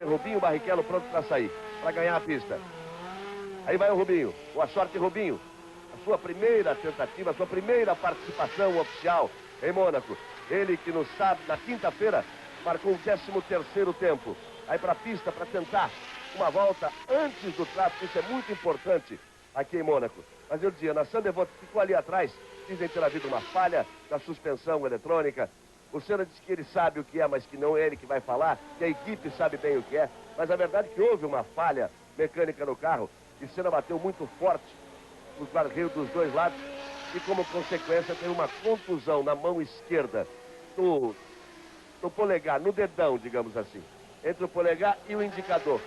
Rubinho Barrichello pronto para sair, para ganhar a pista. Aí vai o Rubinho. Boa sorte, Rubinho. A sua primeira tentativa, a sua primeira participação oficial em Mônaco. Ele que na quinta-feira, marcou o 13º tempo. Aí para a pista para tentar uma volta antes do tráfego. Isso é muito importante aqui em Mônaco. Mas eu dizia, na Sandevot ficou ali atrás. Dizem ter havido uma falha da suspensão eletrônica. O Senna disse que ele sabe o que é, mas que não é ele que vai falar, que a equipe sabe bem o que é. Mas a verdade é que houve uma falha mecânica no carro e Senna bateu muito forte nos guarda-reio dos dois lados e, como consequência, teve uma contusão na mão esquerda, no polegar, no dedão, digamos assim, entre o polegar e o indicador,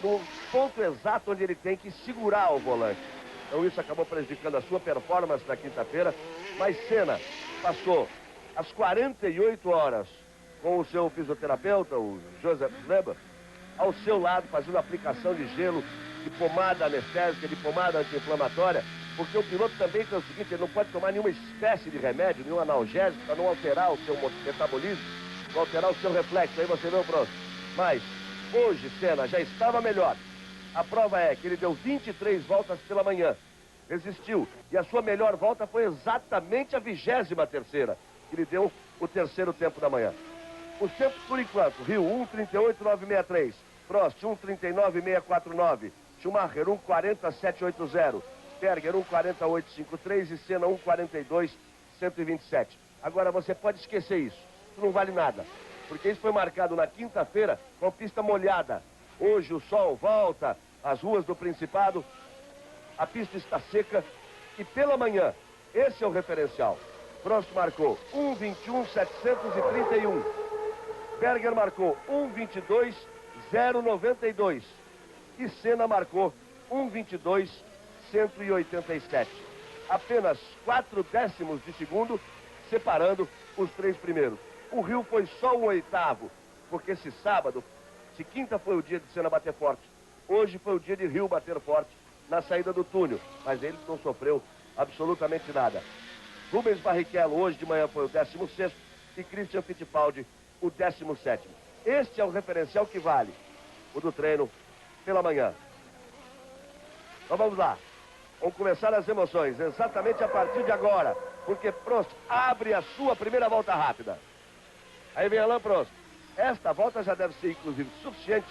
no ponto exato onde ele tem que segurar o volante. Então isso acabou prejudicando a sua performance na quinta-feira, mas Senna passou às 48 horas com o seu fisioterapeuta, o Joseph Leber, ao seu lado, fazendo aplicação de gelo, de pomada anestésica, de pomada anti-inflamatória, porque o piloto também tem o seguinte, ele não pode tomar nenhuma espécie de remédio, nenhum analgésico, para não alterar o seu metabolismo, não alterar o seu reflexo. Aí você vê o próximo. Mas hoje Senna já estava melhor. A prova é que ele deu 23 voltas pela manhã, resistiu, e a sua melhor volta foi exatamente a 23ª, que ele deu o 3º tempo da manhã. Os tempos, por enquanto: Rio 1:38.963, Prost 1:39.649, Schumacher 1:40.780, Berger 1:48.53 e Senna 1:42.127. Agora você pode esquecer isso, isso não vale nada, porque isso foi marcado na quinta-feira com pista molhada. Hoje o sol volta às ruas do Principado, a pista está seca e pela manhã, esse é o referencial. Prost marcou 1:21.731, Berger marcou 1:22.092 e Senna marcou 1:22.187. Apenas 4 décimos de segundo separando os 3 primeiros. O Rio foi só o 8º, porque se quinta foi o dia de Senna bater forte, hoje foi o dia de Rio bater forte na saída do túnel, mas ele não sofreu absolutamente nada. Rubens Barrichello hoje de manhã foi o 16º e Christian Fittipaldi o 17º. Este é o referencial que vale, o do treino pela manhã. Então vamos lá, vamos começar as emoções exatamente a partir de agora, porque Prost abre a sua primeira volta rápida. Aí vem Alain Prost. Esta volta já deve ser inclusive suficiente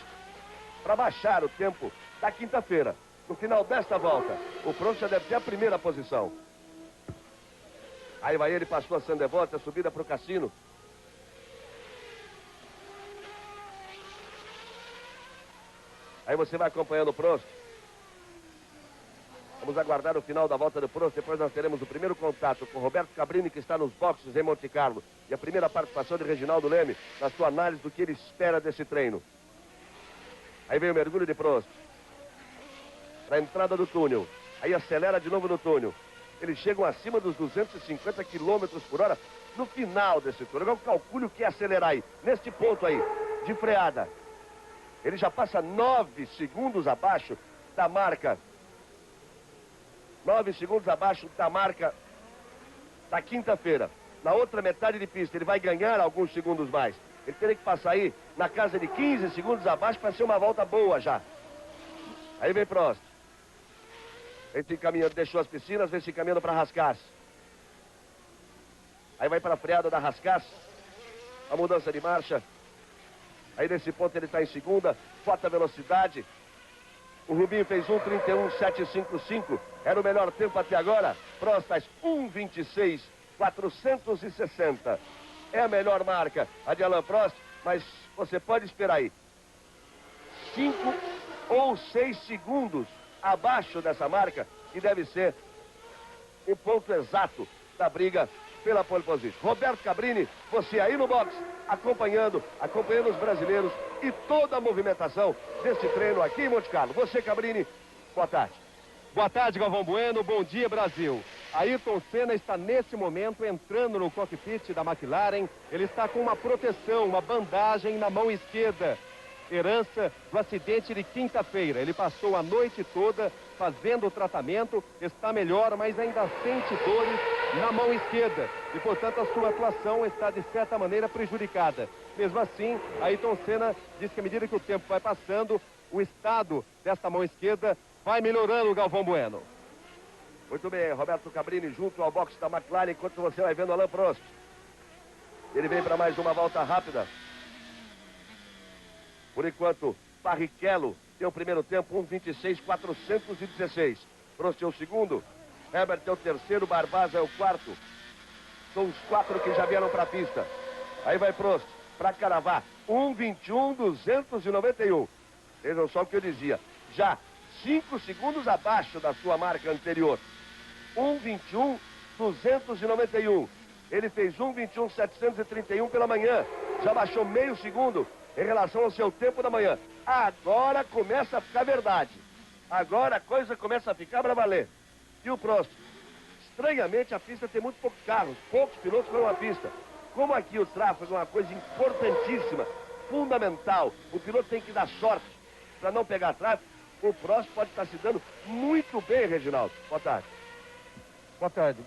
para baixar o tempo da quinta-feira. No final desta volta, o Prost já deve ter a primeira posição. Aí vai ele, passou a Sandevot, a subida para o cassino. Aí você vai acompanhando o Prost. Vamos aguardar o final da volta do Prost. Depois nós teremos o primeiro contato com Roberto Cabrini, que está nos boxes em Monte Carlo. E a primeira participação de Reginaldo Leme na sua análise do que ele espera desse treino. Aí vem o mergulho de Prost. Para a entrada do túnel. Aí acelera de novo no túnel. Eles chegam acima dos 250 km por hora no final desse túnel. Agora calcule o que é acelerar aí. Neste ponto aí, de freada. Ele já passa 9 segundos abaixo da marca. 9 segundos abaixo da marca da quinta-feira. Na outra metade de pista, ele vai ganhar alguns segundos mais. Ele teria que passar aí na casa de 15 segundos abaixo para ser uma volta boa já. Aí vem Prost. Vem se encaminhando, deixou as piscinas, vem se encaminhando para Rascasse. Aí vai para a freada da Rascasse. A mudança de marcha. Aí nesse ponto ele está em segunda. Bota a velocidade. O Rubinho fez 1:31.755. Era o melhor tempo até agora. Prost faz 1:26.460. É a melhor marca, a de Alain Prost, mas você pode esperar aí 5 ou 6 segundos abaixo dessa marca, que deve ser o ponto exato da briga pela pole position. Roberto Cabrini, você aí no box, acompanhando os brasileiros e toda a movimentação desse treino aqui em Monte Carlo. Você, Cabrini, boa tarde. Boa tarde, Galvão Bueno. Bom dia, Brasil. Ayrton Senna está nesse momento entrando no cockpit da McLaren. Ele está com uma proteção, uma bandagem na mão esquerda. Herança do acidente de quinta-feira. Ele passou a noite toda fazendo o tratamento, está melhor, mas ainda sente dores na mão esquerda. E, portanto, a sua atuação está, de certa maneira, prejudicada. Mesmo assim, Ayrton Senna diz que à medida que o tempo vai passando, o estado desta mão esquerda vai melhorando, Galvão Bueno. Muito bem, Roberto Cabrini junto ao boxe da McLaren, enquanto você vai vendo Alain Prost. Ele vem para mais uma volta rápida. Por enquanto, Barrichello tem o primeiro tempo, 1:26.416. Prost é o segundo, Herbert é o terceiro, Barbaza é o quarto. São os quatro que já vieram para a pista. Aí vai Prost para cravar, 1:21.291. Vejam só o que eu dizia, já 5 segundos abaixo da sua marca anterior. 1:21.291. Ele fez 1:21.731 pela manhã. Já baixou meio segundo em relação ao seu tempo da manhã. Agora começa a ficar verdade. Agora a coisa começa a ficar para valer. E o Prost? Estranhamente a pista tem muito poucos carros, poucos pilotos para uma pista. Como aqui o tráfego é uma coisa importantíssima, fundamental, o piloto tem que dar sorte para não pegar tráfego. O Prost pode estar se dando muito bem, Reginaldo. Boa tarde. Boa tarde.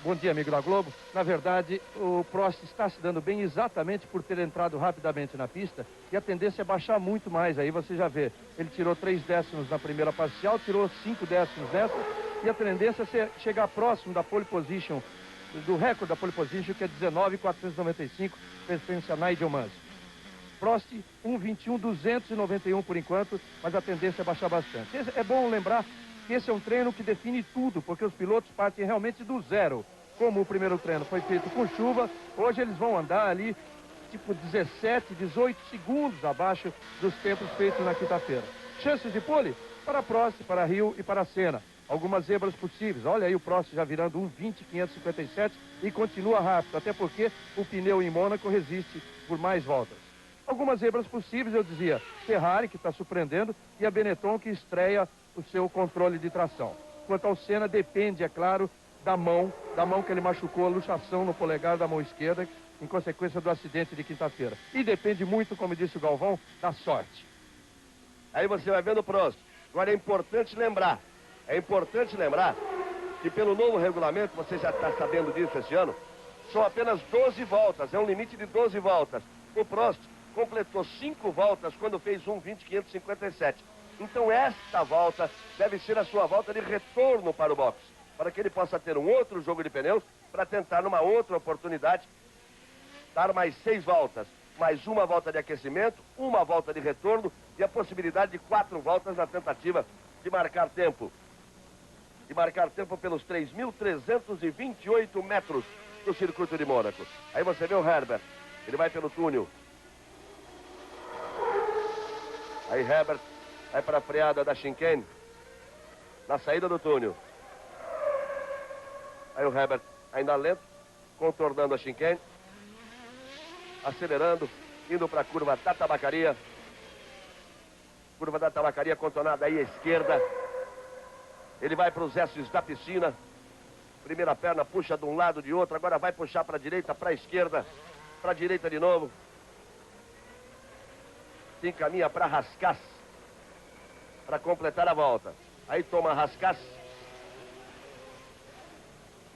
Bom dia, amigo da Globo. Na verdade, o Prost está se dando bem exatamente por ter entrado rapidamente na pista e a tendência é baixar muito mais. Aí você já vê, ele tirou 3 décimos na primeira parcial, tirou 5 décimos nessa e a tendência é chegar próximo da pole position, do recorde da pole position, que é 19.495, pertence a Nigel Mansell. Prost, 1:21.291 por enquanto, mas a tendência é baixar bastante. É bom lembrar que esse é um treino que define tudo, porque os pilotos partem realmente do zero. Como o primeiro treino foi feito com chuva, hoje eles vão andar ali, tipo 17, 18 segundos abaixo dos tempos feitos na quinta-feira. Chances de pole? Para Prost, para Hill e para Senna. Algumas zebras possíveis. Olha aí o Prost já virando 1:20.557 e continua rápido, até porque o pneu em Mônaco resiste por mais voltas. Algumas zebras possíveis, eu dizia, Ferrari, que está surpreendendo, e a Benetton, que estreia o seu controle de tração. Quanto ao Senna, depende, é claro, da mão que ele machucou, a luxação no polegar da mão esquerda, em consequência do acidente de quinta-feira. E depende muito, como disse o Galvão, da sorte. Aí você vai vendo o Prost. Agora é importante lembrar que pelo novo regulamento, você já está sabendo disso esse ano, são apenas 12 voltas, é um limite de 12 voltas. O Prost completou 5 voltas quando fez 1:20.557. Então esta volta deve ser a sua volta de retorno para o boxe, para que ele possa ter um outro jogo de pneus, para tentar numa outra oportunidade dar mais 6 voltas, mais uma volta de aquecimento, uma volta de retorno e a possibilidade de 4 voltas na tentativa de marcar tempo. De marcar tempo pelos 3.328 metros do circuito de Mônaco. Aí você vê o Herbert, ele vai pelo túnel. Aí Herbert vai para a freada da chicane, na saída do túnel. Aí o Herbert ainda lento, contornando a chicane, acelerando, indo para a curva da tabacaria. Curva da tabacaria contornada aí à esquerda. Ele vai para os S's da piscina. Primeira perna puxa de um lado, de outro. Agora vai puxar para a direita, para a esquerda, para a direita de novo. Se encaminha para Rascasse, para completar a volta. Aí toma Rascasse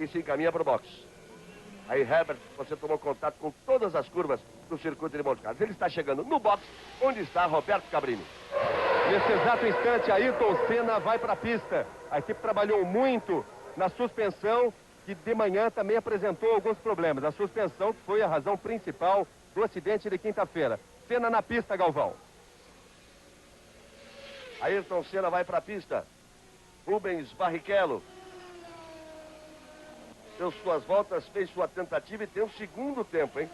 e se encaminha para o boxe. Aí Herbert, você tomou contato com todas as curvas do circuito de Monte Carlo. Ele está chegando no boxe, onde está Roberto Cabrini. Nesse exato instante, Ayrton Senna vai para a pista. A equipe trabalhou muito na suspensão, que de manhã também apresentou alguns problemas. A suspensão que foi a razão principal do acidente de quinta-feira. Senna na pista, Galvão. Ayrton Senna vai para a pista. Rubens Barrichello deu suas voltas, fez sua tentativa e tem um segundo tempo, hein?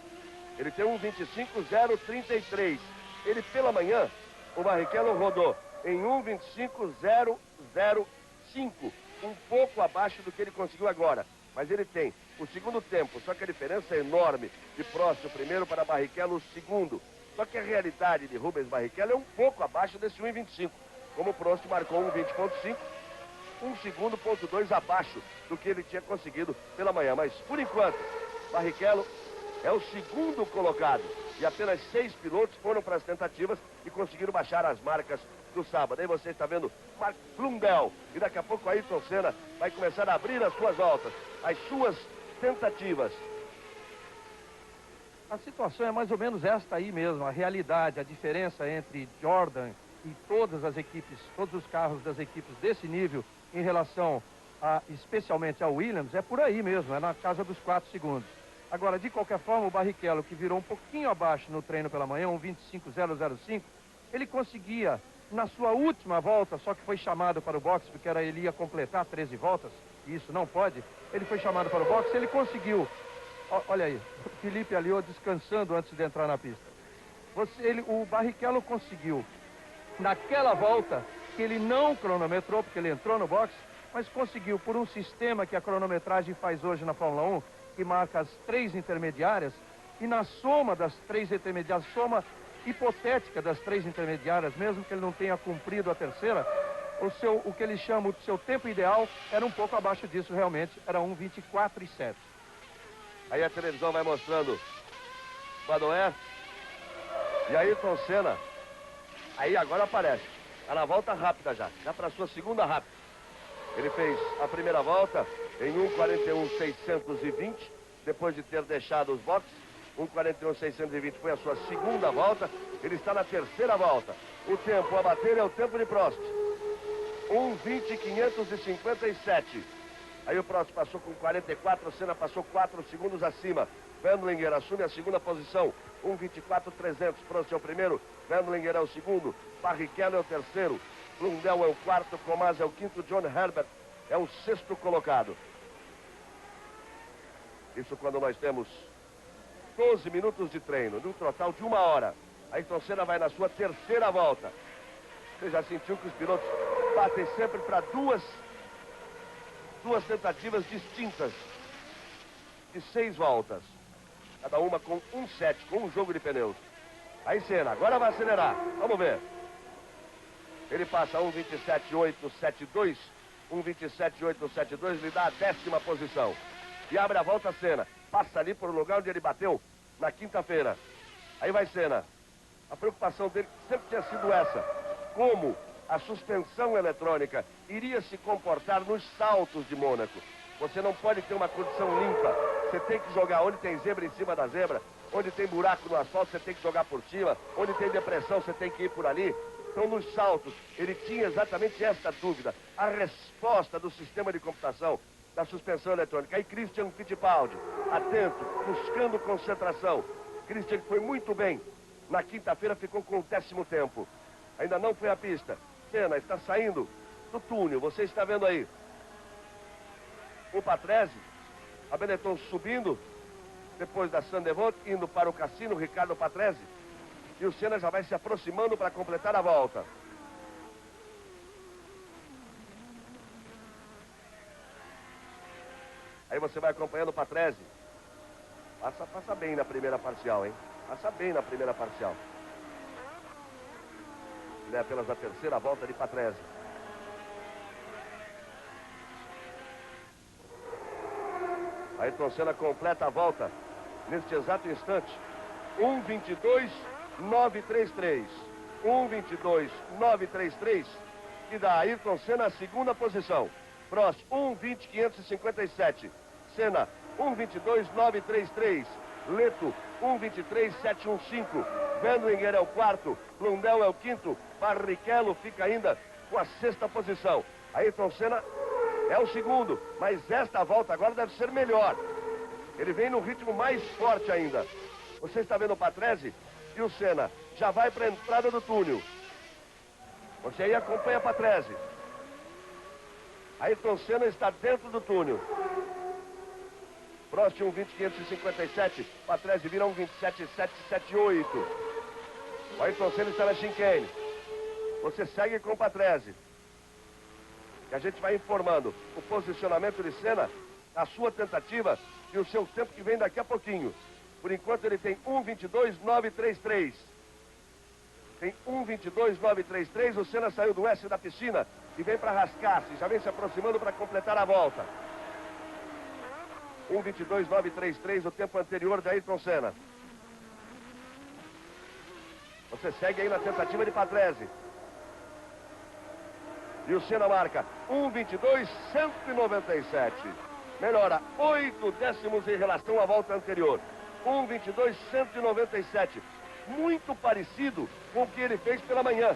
Ele tem 1:25.033. Ele pela manhã, o Barrichello rodou em 1:25.005, um pouco abaixo do que ele conseguiu agora. Mas ele tem o segundo tempo, só que a diferença é enorme de Prost o primeiro para Barrichello o segundo. Só que a realidade de Rubens Barrichello é um pouco abaixo desse 1:25. Como o Prost marcou 1:20.5, 1 segundo, ponto 2 abaixo do que ele tinha conseguido pela manhã. Mas, por enquanto, Barrichello é o segundo colocado. E apenas 6 pilotos foram para as tentativas e conseguiram baixar as marcas do sábado. Aí você está vendo Mark Blundell. E daqui a pouco Ayrton Senna vai começar a abrir as suas voltas, as suas tentativas. A situação é mais ou menos esta aí mesmo, a realidade, a diferença entre Jordan e todas as equipes, todos os carros das equipes desse nível em relação especialmente ao Williams, é por aí mesmo, é na casa dos 4 segundos. Agora, de qualquer forma, o Barrichello, que virou um pouquinho abaixo no treino pela manhã, um 25.005, ele conseguia, na sua última volta, só que foi chamado para o boxe, porque ele ia completar 13 voltas, e isso não pode, ele foi chamado para o boxe, ele conseguiu. Olha aí, o Felipe Alliot descansando antes de entrar na pista. O Barrichello conseguiu, naquela volta, que ele não cronometrou, porque ele entrou no boxe, mas conseguiu, por um sistema que a cronometragem faz hoje na Fórmula 1, que marca as 3 intermediárias, e na soma das 3 intermediárias, soma hipotética das 3 intermediárias, mesmo que ele não tenha cumprido a terceira, o que ele chama de seu tempo ideal era um pouco abaixo disso realmente, era 1:24:7. Aí a televisão vai mostrando Badoer e Ayrton Senna. Aí agora aparece. Está na volta rápida já para a sua segunda rápida. Ele fez a primeira volta em 1:41.620, depois de ter deixado os boxes. 1:41.620 foi a sua segunda volta. Ele está na terceira volta. O tempo a bater é o tempo de Prost. 1:20.557. Aí o Prost passou com 44, o Senna passou 4 segundos acima. Wendlinger assume a segunda posição, 1:24.300. Prost é o primeiro, Wendlinger é o segundo, Barrichello é o terceiro, Blundell é o quarto, Comas é o quinto, John Herbert é o sexto colocado. Isso quando nós temos 12 minutos de treino, num total de 1 hora. Ayrton Senna vai na sua terceira volta. Você já sentiu que os pilotos batem sempre para duas tentativas distintas de 6 voltas, cada uma com 1:7, com um jogo de pneus. Aí Senna, agora vai acelerar, vamos ver. Ele passa 1:27.872, 1:27.872, lhe dá a 10ª posição. E abre a volta Senna, passa ali por um lugar onde ele bateu na quinta-feira. Aí vai Senna. A preocupação dele sempre tinha sido essa, como a suspensão eletrônica iria se comportar nos saltos de Mônaco. Você não pode ter uma condição limpa. Você tem que jogar onde tem zebra em cima da zebra, onde tem buraco no asfalto, você tem que jogar por cima, onde tem depressão, você tem que ir por ali. Então, nos saltos, ele tinha exatamente esta dúvida, a resposta do sistema de computação da suspensão eletrônica. Aí Christian Fittipaldi, atento, buscando concentração. Christian foi muito bem. Na quinta-feira ficou com o 10º tempo. Ainda não foi à pista. Senna está saindo do túnel, você está vendo aí. O Patrese, a Benetton subindo, depois da Sandevot, indo para o cassino, Ricardo Patrese. E o Senna já vai se aproximando para completar a volta. Aí você vai acompanhando o Patrese. Passa bem na primeira parcial, hein? Passa bem na primeira parcial. Ele é apenas a terceira volta de Patrese. Ayrton Senna completa a volta neste exato instante. 1:22.933. 1:22.933. Que dá a Ayrton Senna a segunda posição. Prost, 1:20.557. Senna, 1:22.933. Leto, 1:23.715. Wendlinger é o quarto. Blundell é o quinto. Barrichello fica ainda com a 6ª posição. Ayrton Senna é o segundo, mas esta volta agora deve ser melhor. Ele vem num ritmo mais forte ainda. Você está vendo o Patrese e o Senna já vai para a entrada do túnel. Você aí acompanha o Patrese. Ayrton Senna está dentro do túnel. Prost 1:20.557. Patrese vira 1:27.778. O Ayrton Senna está na chicane. Você segue com o Patrese. E a gente vai informando o posicionamento de Senna, a sua tentativa e o seu tempo que vem daqui a pouquinho. Por enquanto ele tem 1:22.933. Tem 1:22.933. O Senna saiu do S da piscina e vem para rascar-se. Já vem se aproximando para completar a volta. 1:22.933, o tempo anterior da Ayrton Senna. Você segue aí na tentativa de Patrese. E o Senna marca 1:22.197. Melhora 8 décimos em relação à volta anterior. 1:22,197. Muito parecido com o que ele fez pela manhã.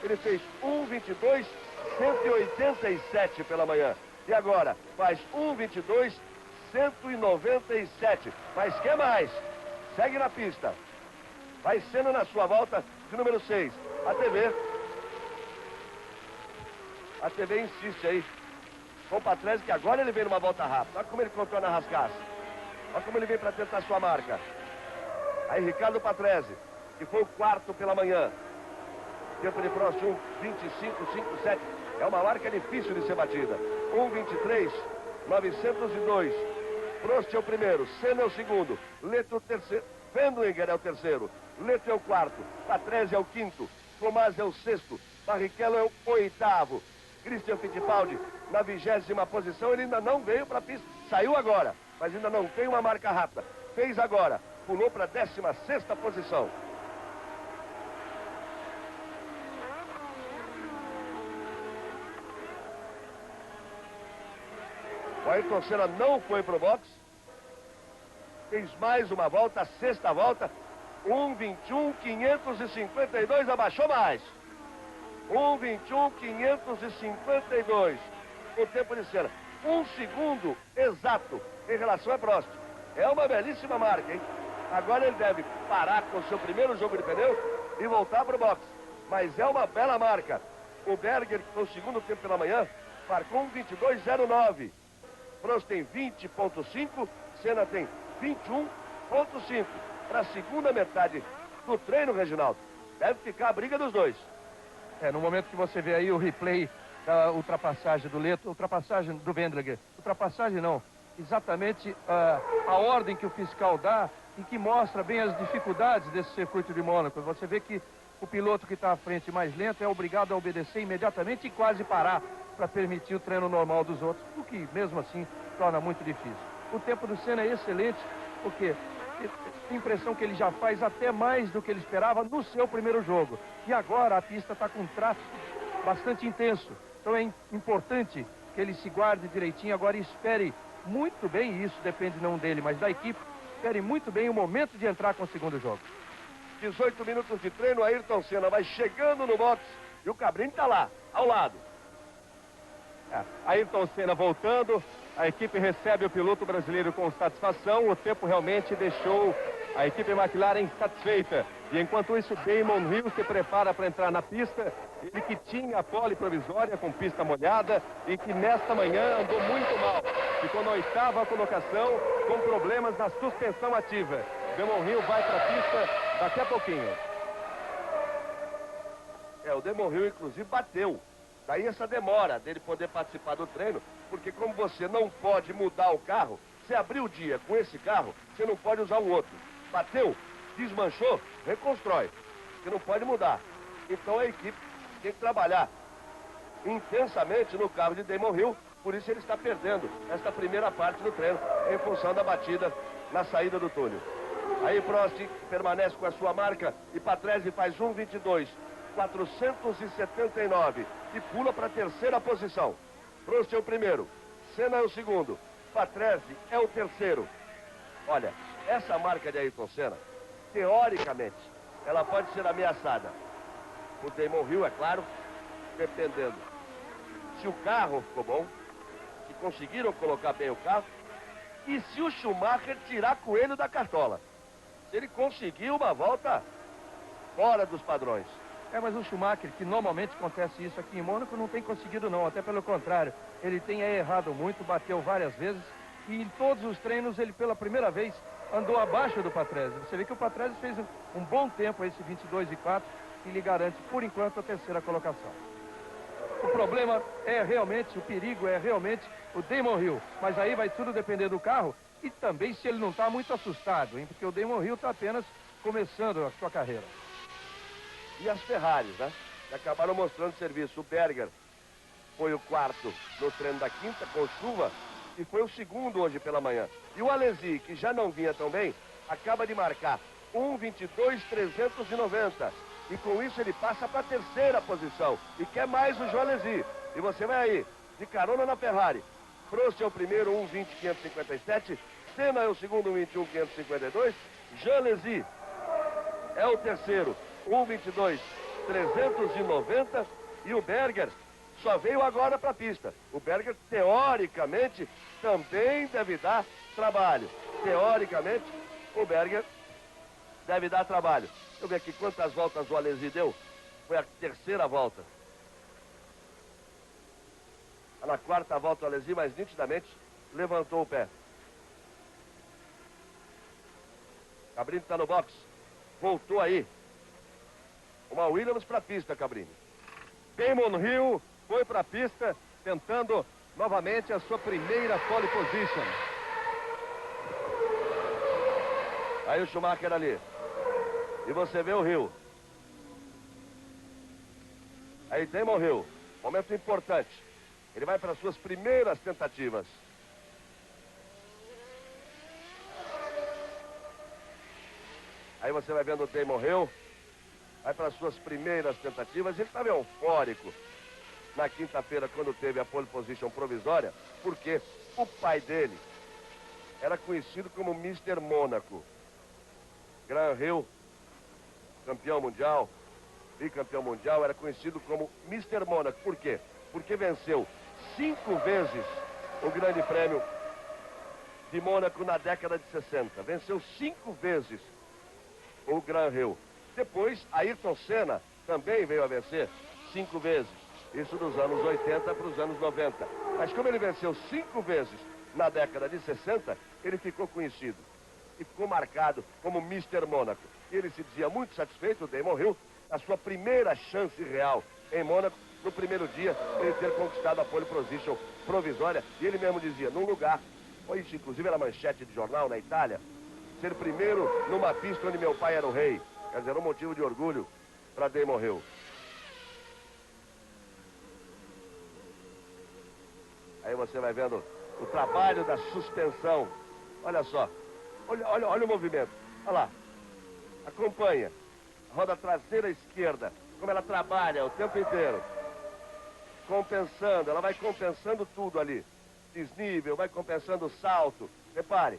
Ele fez 1:22,187 pela manhã. E agora faz 1:22,197. Mas quer mais? Segue na pista. Vai Senna na sua volta de número 6. A TV insiste aí com o Patrese, que agora ele vem numa volta rápida. Olha como ele contorna a rascaça. Olha como ele vem para tentar sua marca. Aí Ricardo Patrese, que foi o quarto pela manhã. Tempo de Prost 1:25,57. É uma marca difícil de ser batida. 1:23,902. Prost é o primeiro, Senna é o segundo, Leto o terceiro, Wendlinger é o terceiro, Leto é o quarto, Patrese é o quinto, Tomás é o sexto, Barrichello é o oitavo. Christian Fittipaldi na 20ª posição. Ele ainda não veio para a pista, saiu agora, mas ainda não tem uma marca rápida. Fez agora, pulou para a 16ª posição. O Ayrton Senna não foi pro box. Fez mais uma volta, a sexta volta. 1:21,552, abaixou mais. 1:21,552. O tempo de Senna. 1 segundo exato em relação a Prost. É uma belíssima marca, hein? Agora ele deve parar com o seu primeiro jogo de pneu e voltar pro box. Mas é uma bela marca. O Berger, que foi o segundo tempo pela manhã, marcou 1:22,09. Prost tem 20,5, Senna tem 21,5. Para a segunda metade do treino, Reginaldo, deve ficar a briga dos dois. No momento que você vê aí o replay da ultrapassagem do Leto, ultrapassagem do Wendlinger, ultrapassagem não, exatamente a ordem que o fiscal dá e que mostra bem as dificuldades desse circuito de Mônaco. Você vê que o piloto que está à frente mais lento é obrigado a obedecer imediatamente e quase parar para permitir o treino normal dos outros, o que mesmo assim torna muito difícil. O tempo do Senna é excelente, porque tem a impressão que ele já faz até mais do que ele esperava no seu primeiro jogo. E agora a pista está com um tráfego bastante intenso. Então é importante que ele se guarde direitinho agora e espere muito bem, e isso depende não dele, mas da equipe, espere muito bem o momento de entrar com o segundo jogo. 18 minutos de treino, Ayrton Senna vai chegando no box e o Cabrini está lá, ao lado. Ayrton Senna voltando, a equipe recebe o piloto brasileiro com satisfação. O tempo realmente deixou a equipe McLaren satisfeita. E enquanto isso, Damon Hill se prepara para entrar na pista. Ele que tinha a pole provisória com pista molhada e que nesta manhã andou muito mal. Ficou na 8ª colocação com problemas na suspensão ativa. Damon Hill vai para a pista daqui a pouquinho. O Damon Hill inclusive bateu. Daí essa demora dele poder participar do treino, porque como você não pode mudar o carro, você abriu o dia com esse carro, você não pode usar o outro. Bateu, desmanchou, reconstrói. Você não pode mudar. Então a equipe tem que trabalhar intensamente no carro de Damon Hill, por isso ele está perdendo esta primeira parte do treino, em função da batida na saída do túnel. Aí Prost permanece com a sua marca e Patrese faz 1:22,479 e pula para a terceira posição. Prost é o primeiro, Senna é o segundo, Patrese é o terceiro. Olha, essa marca de Ayrton Senna, teoricamente, ela pode ser ameaçada por Damon Hill, é claro, dependendo se o carro ficou bom, se conseguiram colocar bem o carro, e se o Schumacher tirar coelho da cartola. Se ele conseguir uma volta fora dos padrões. Mas o Schumacher, que normalmente acontece isso aqui em Mônaco, não tem conseguido não, até pelo contrário. Ele tem errado muito, bateu várias vezes, e em todos os treinos ele pela primeira vez andou abaixo do Patrese. Você vê que o Patrese fez um bom tempo, esse 22,4, e lhe garante, por enquanto, a terceira colocação. O problema é realmente, o perigo é realmente o Damon Hill, mas aí vai tudo depender do carro e também se ele não está muito assustado, hein? Porque o Damon Hill está apenas começando a sua carreira. E as Ferraris, né? Que acabaram mostrando serviço. O Berger foi o quarto no treino da quinta, com chuva, e foi o segundo hoje pela manhã. E o Alesi, que já não vinha tão bem, acaba de marcar 1:22,390. E com isso ele passa para a terceira posição. E quer mais o João Alesi. E você vai aí, de carona na Ferrari. Prost é o primeiro, 1:20,557. Senna é o segundo, 1:21.552. Jean Alesi é o terceiro, 1:22.390. E o Berger só veio agora para a pista. O Berger, teoricamente, também deve dar trabalho. Teoricamente, o Berger deve dar trabalho. Deixa eu ver aqui quantas voltas o Alesi deu. Foi a terceira volta. Na quarta volta o Alesi, mas nitidamente levantou o pé. Cabrini está no box. Voltou aí. Uma Williams para a pista, Cabrini. Damon Hill foi para a pista tentando novamente a sua primeira pole position. Aí o Schumacher ali. E você vê o Hill. Aí Damon Hill. Momento importante. Ele vai para as suas primeiras tentativas. Aí você vai vendo o Damon Hill. Vai para as suas primeiras tentativas. Ele estava eufórico na quinta-feira quando teve a pole position provisória, porque o pai dele era conhecido como Mr. Mônaco. Graham Hill, campeão mundial, bicampeão mundial, era conhecido como Mr. Mônaco. Por quê? Porque venceu 5 vezes o Grande Prêmio de Mônaco na década de 60. Venceu 5 vezes o Graham Hill. Depois, Ayrton Senna também veio a vencer 5 vezes. Isso dos anos 80 para os anos 90. Mas como ele venceu 5 vezes na década de 60, ele ficou conhecido. E ficou marcado como Mr. Mônaco. E ele se dizia muito satisfeito, o Damon Hill, a sua primeira chance real em Mônaco, no primeiro dia, ele ter conquistado a pole position provisória. E ele mesmo dizia, num lugar, foi isso, inclusive era manchete de jornal na Itália, ser primeiro numa pista onde meu pai era o rei. Quer dizer, um motivo de orgulho para Damon Hill. Aí você vai vendo o trabalho da suspensão. Olha só. Olha o movimento. Olha lá. Acompanha. A roda traseira esquerda. Como ela trabalha o tempo inteiro. Compensando. Ela vai compensando tudo ali. Desnível, vai compensando o salto. Repare.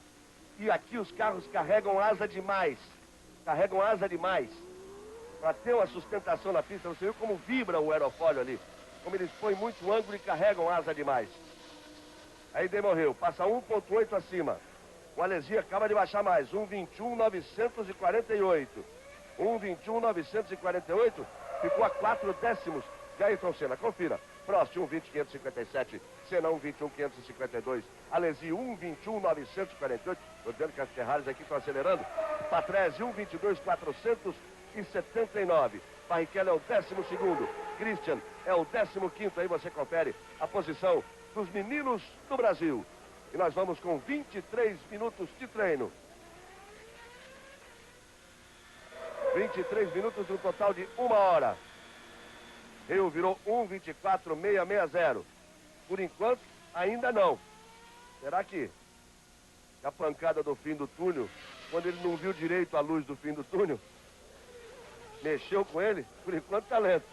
E aqui os carros carregam asa demais. Carregam asa demais. Para ter uma sustentação na pista, você viu como vibra o aerofólio ali. Como eles põem muito ângulo e carregam asa demais. Aí Damon Hill, passa 1,8 acima. O Alesi acaba de baixar mais, 1,21.948. 1,21.948, ficou a 4 décimos de Ayrton Senna. Confira. Prost, 1,20.557. Senna, 1,21.552. Alesi, 1,21.948. Estou dizendo que as Ferraris aqui estão acelerando. Patrese, 1,22.479. Barrichello é o 12º. Christian é o 15º. Aí você confere a posição dos meninos do Brasil. E nós vamos com 23 minutos de treino. 23 minutos no total de 1 hora. Hill virou 1,24.660. Por enquanto, ainda não. Será que a pancada do fim do túnel, quando ele não viu direito a luz do fim do túnel, mexeu com ele? Por enquanto tá lento.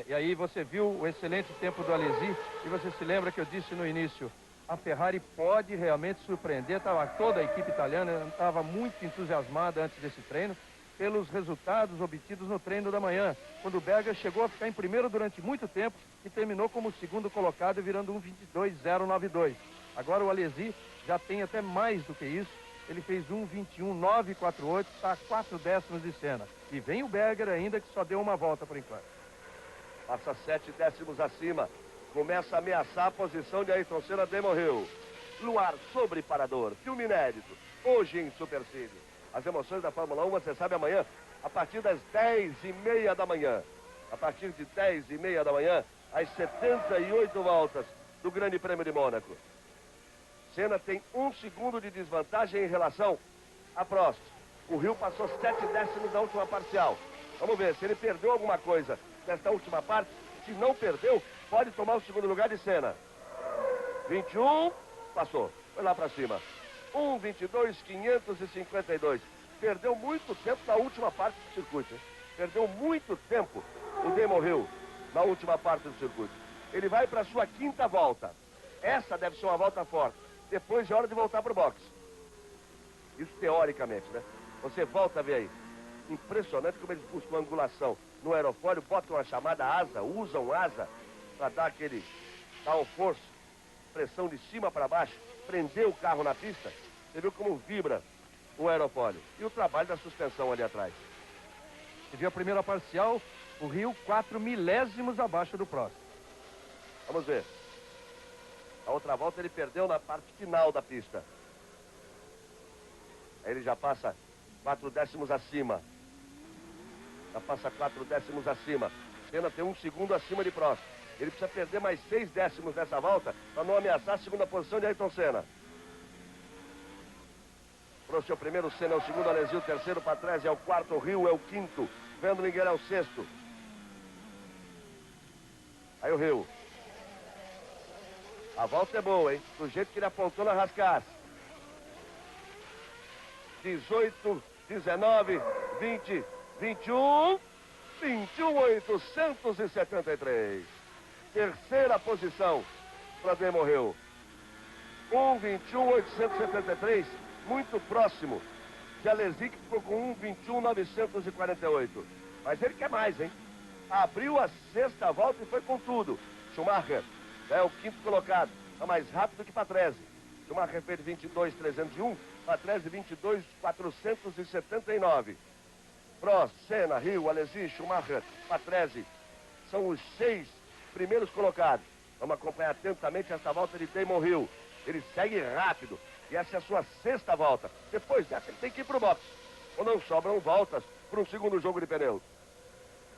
E aí você viu o excelente tempo do Alesi e você se lembra que eu disse no início, a Ferrari pode realmente surpreender. Toda a equipe italiana estava muito entusiasmada antes desse treino pelos resultados obtidos no treino da manhã, quando o Berger chegou a ficar em primeiro durante muito tempo e terminou como segundo colocado, virando 1,22.092. Agora o Alesi já tem até mais do que isso. Ele fez 1,21.948, está a 4 décimos de Senna. E vem o Berger ainda, que só deu uma volta por enquanto. Passa 7 décimos acima. Começa a ameaçar a posição de Ayrton Senna, Damon Hill. Luar sobre parador. Filme inédito. Hoje em Supercine. As emoções da Fórmula 1, você sabe, amanhã, a partir das 10h30 da manhã. A partir de 10h30 da manhã, às 78 voltas do Grande Prêmio de Mônaco. Senna tem 1 segundo de desvantagem em relação a Prost. O Hill passou 7 décimos na última parcial. Vamos ver se ele perdeu alguma coisa nesta última parte. Se não perdeu, pode tomar o segundo lugar de Senna. 21, passou. Foi lá para cima. 1,22.552. Perdeu muito tempo na última parte do circuito. Hein? Perdeu muito tempo o Damon Hill na última parte do circuito. Ele vai para a sua 5ª volta. Essa deve ser uma volta forte. depois é hora de voltar pro boxe. Isso teoricamente, né? Você volta a ver aí. Impressionante como eles buscam angulação no aerofólio, botam a chamada asa, usam asa para dar aquele downforce, pressão de cima para baixo, prender o carro na pista. Você viu como vibra o aerofólio. E o trabalho da suspensão ali atrás. Você viu a primeira parcial, o Rio 4 milésimos abaixo do Prost. Vamos ver. A outra volta ele perdeu na parte final da pista. Aí ele já passa 4 décimos acima. Já passa 4 décimos acima. Senna tem 1 segundo acima de Prost. Ele precisa perder mais 6 décimos nessa volta para não ameaçar a segunda posição de Ayrton Senna. Prost é o primeiro, Senna é o segundo, Alesi o terceiro, Patrese é o quarto, Rio é o quinto, Wendlinger é o sexto. Aí o Rio. A volta é boa, hein? Do jeito que ele apontou na Rascar. 18, 19, 20, 21, 21.873. Terceira posição para Damon Hill. 1,21.873, muito próximo de Alesi, que ficou com 1,21.948. Mas ele quer mais, hein? Abriu a sexta volta e foi com tudo. Schumacher é o quinto colocado, está mais rápido que Patrese. Schumacher fez 22.301, Patrese 22.479. Prost, Senna, Hill, Alesi, Schumacher, Patrese são os 6 primeiros colocados. Vamos acompanhar atentamente essa volta de Damon Hill. Ele segue rápido e essa é a sua sexta volta. Depois dessa ele tem que ir para o boxe. Ou não sobram voltas para um segundo jogo de pneus.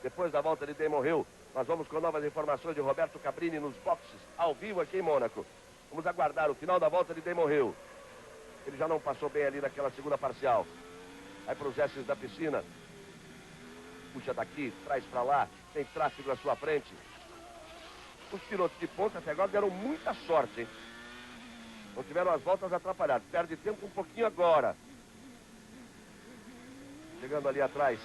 Depois da volta de Damon Hill, nós vamos com novas informações de Roberto Cabrini nos boxes, ao vivo aqui em Mônaco. Vamos aguardar o final da volta de Damon Hill. Ele já não passou bem ali naquela segunda parcial. Vai para os S's da piscina. Puxa daqui, traz para lá, tem tráfego à sua frente. Os pilotos de ponta até agora deram muita sorte, hein? Não tiveram as voltas atrapalhadas. Perde tempo um pouquinho agora. Chegando ali atrás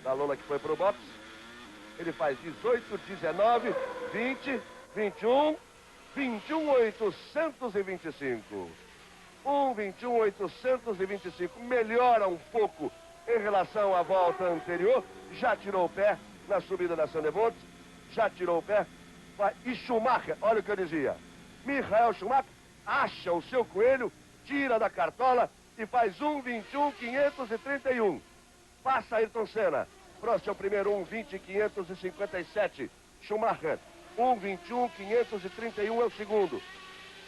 da lona que foi pro box. Ele faz 18, 19, 20, 21, 21.825. 21.825. Melhora um pouco em relação à volta anterior. Já tirou o pé na subida da Sandebontes. Já tirou o pé. E Schumacher, olha o que eu dizia. Michael Schumacher acha o seu coelho, tira da cartola e faz 1,21.531. Passa Ayrton Senna. Prost é o primeiro, 1,20.557. Schumacher, 1,21.531 é o segundo.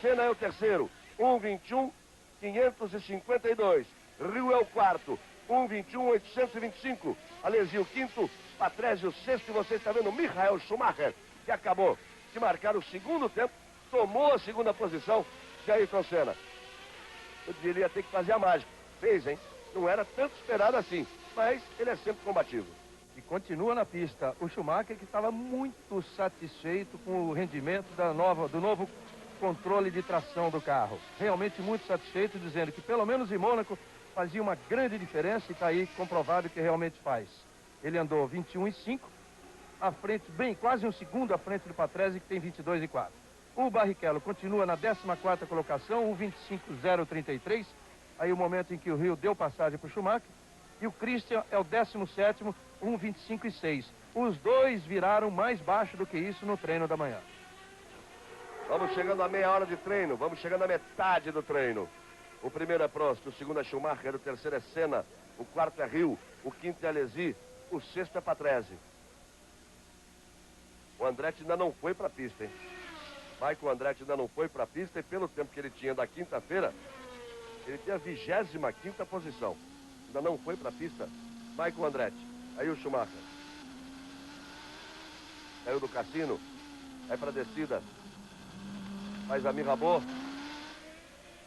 Senna é o terceiro, 1,21.552. Rio é o quarto, 1,21.825. Alesi o quinto, Patrese o sexto. E você está vendo Michael Schumacher, que acabou de marcar o segundo tempo, tomou a segunda posição de Ayrton Senna. Eu diria ter que fazer a mágica. Fez, hein? Não era tanto esperado assim, mas ele é sempre combativo. E continua na pista o Schumacher, que estava muito satisfeito com o rendimento do novo controle de tração do carro. Realmente muito satisfeito, dizendo que pelo menos em Mônaco fazia uma grande diferença e está aí comprovado que realmente faz. Ele andou 21,5, à frente, bem, quase um segundo à frente do Patrese, que tem 22,4. O Barrichello continua na 14ª colocação, 1,25.033. Aí o momento em que o Rio deu passagem para o Schumacher. E o Christian é o 17º, 1,25,6. Os dois viraram mais baixo do que isso no treino da manhã. Vamos chegando a meia hora de treino. Vamos chegando à metade do treino. O primeiro é Prost, o segundo é Schumacher, o terceiro é Senna, o quarto é Hill, o quinto é Alesi, o sexto é Patrese. O Andretti ainda não foi para a pista, hein? Michael Andretti ainda não foi para a pista e pelo tempo que ele tinha da quinta-feira, ele tem a 25ª posição. Ainda não foi para a pista, Michael Andretti. Aí o Schumacher. Saiu do cassino, vai para a descida, faz a Mirabeau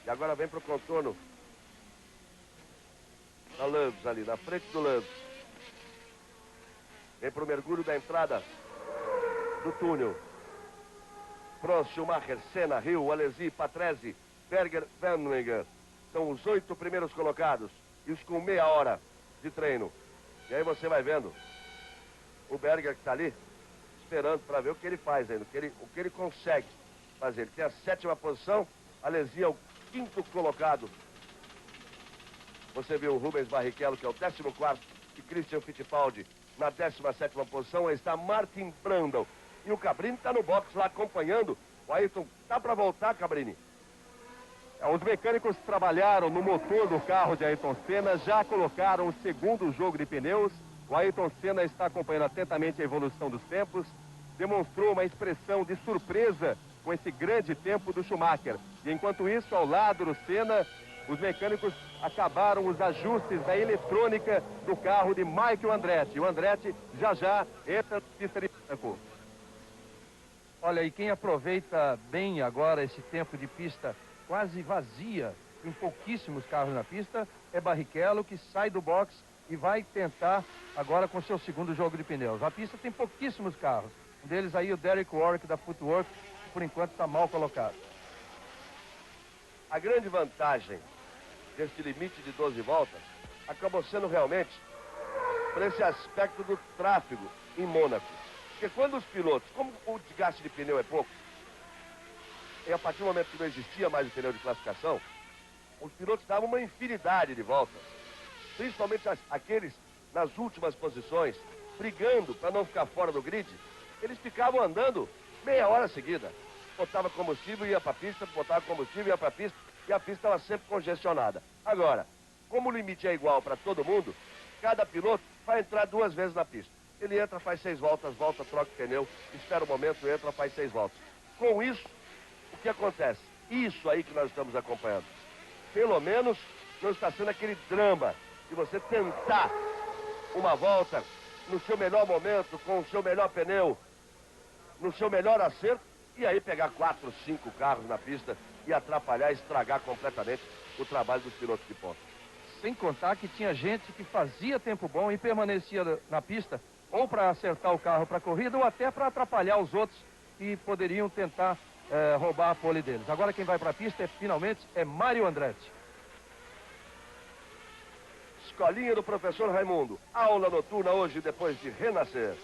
e agora vem para o contorno da Loebs ali, na frente do Loebs. Vem para o mergulho da entrada do túnel. Prost, Schumacher, Senna, Hill, Alesi, Patrese, Berger, Wendlinger. São os 8 primeiros colocados. E os com meia hora de treino. E aí você vai vendo o Berger que está ali, esperando para ver o que ele faz ainda, o que ele consegue fazer. Ele tem a 7ª posição, Alesi é o 5º colocado. Você viu o Rubens Barrichello, que é o 14º, e Christian Fittipaldi na 17ª posição. Aí está Martin Brundle. E o Cabrini está no box lá acompanhando. O Ayrton tá para voltar, Cabrini. Os mecânicos trabalharam no motor do carro de Ayrton Senna, já colocaram o segundo jogo de pneus. O Ayrton Senna está acompanhando atentamente a evolução dos tempos. Demonstrou uma expressão de surpresa com esse grande tempo do Schumacher. E enquanto isso, ao lado do Senna, os mecânicos acabaram os ajustes da eletrônica do carro de Michael Andretti. O Andretti já entra na pista de branco. Olha, e quem aproveita bem agora esse tempo de pista quase vazia, com pouquíssimos carros na pista, é Barrichello, que sai do box e vai tentar agora com seu segundo jogo de pneus. A pista tem pouquíssimos carros. Um deles aí o Derek Warwick da Footwork, que por enquanto está mal colocado. A grande vantagem desse limite de 12 voltas acabou sendo realmente por esse aspecto do tráfego em Mônaco. Porque quando os pilotos, como o desgaste de pneu é pouco, e a partir do momento que não existia mais o pneu de classificação, os pilotos davam uma infinidade de voltas. Principalmente aqueles nas últimas posições, brigando para não ficar fora do grid, eles ficavam andando meia hora seguida. Botava combustível, ia para a pista, botava combustível, ia para a pista, e a pista estava sempre congestionada. Agora, como o limite é igual para todo mundo, cada piloto vai entrar 2 vezes na pista. Ele entra, faz 6 voltas, volta, troca o pneu, espera um momento, entra, faz 6 voltas. Com isso, o que acontece? Isso aí que nós estamos acompanhando. Pelo menos não está sendo aquele drama de você tentar uma volta no seu melhor momento, com o seu melhor pneu, no seu melhor acerto, e aí pegar 4, 5 carros na pista e atrapalhar, estragar completamente o trabalho dos pilotos de ponta. Sem contar que tinha gente que fazia tempo bom e permanecia na pista, ou para acertar o carro para a corrida, ou até para atrapalhar os outros que poderiam tentar roubar a pole deles. Agora quem vai para a pista finalmente é Mario Andretti. Escolinha do professor Raimundo. Aula noturna hoje depois de renascer.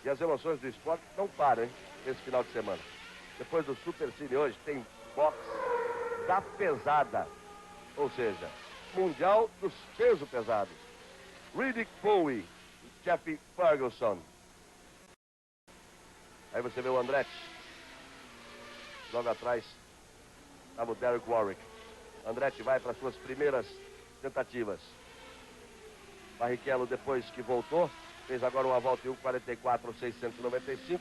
E as emoções do esporte não param, hein, esse final de semana. Depois do Super Cine hoje tem boxe da pesada. Ou seja, Mundial dos Pesos Pesados. Riddick Bowe, Jeff Ferguson. Aí você vê o Andretti. Logo atrás estava o Derek Warwick. Andretti vai para suas primeiras tentativas. Barrichello, depois que voltou, fez agora uma volta em 1:44.695.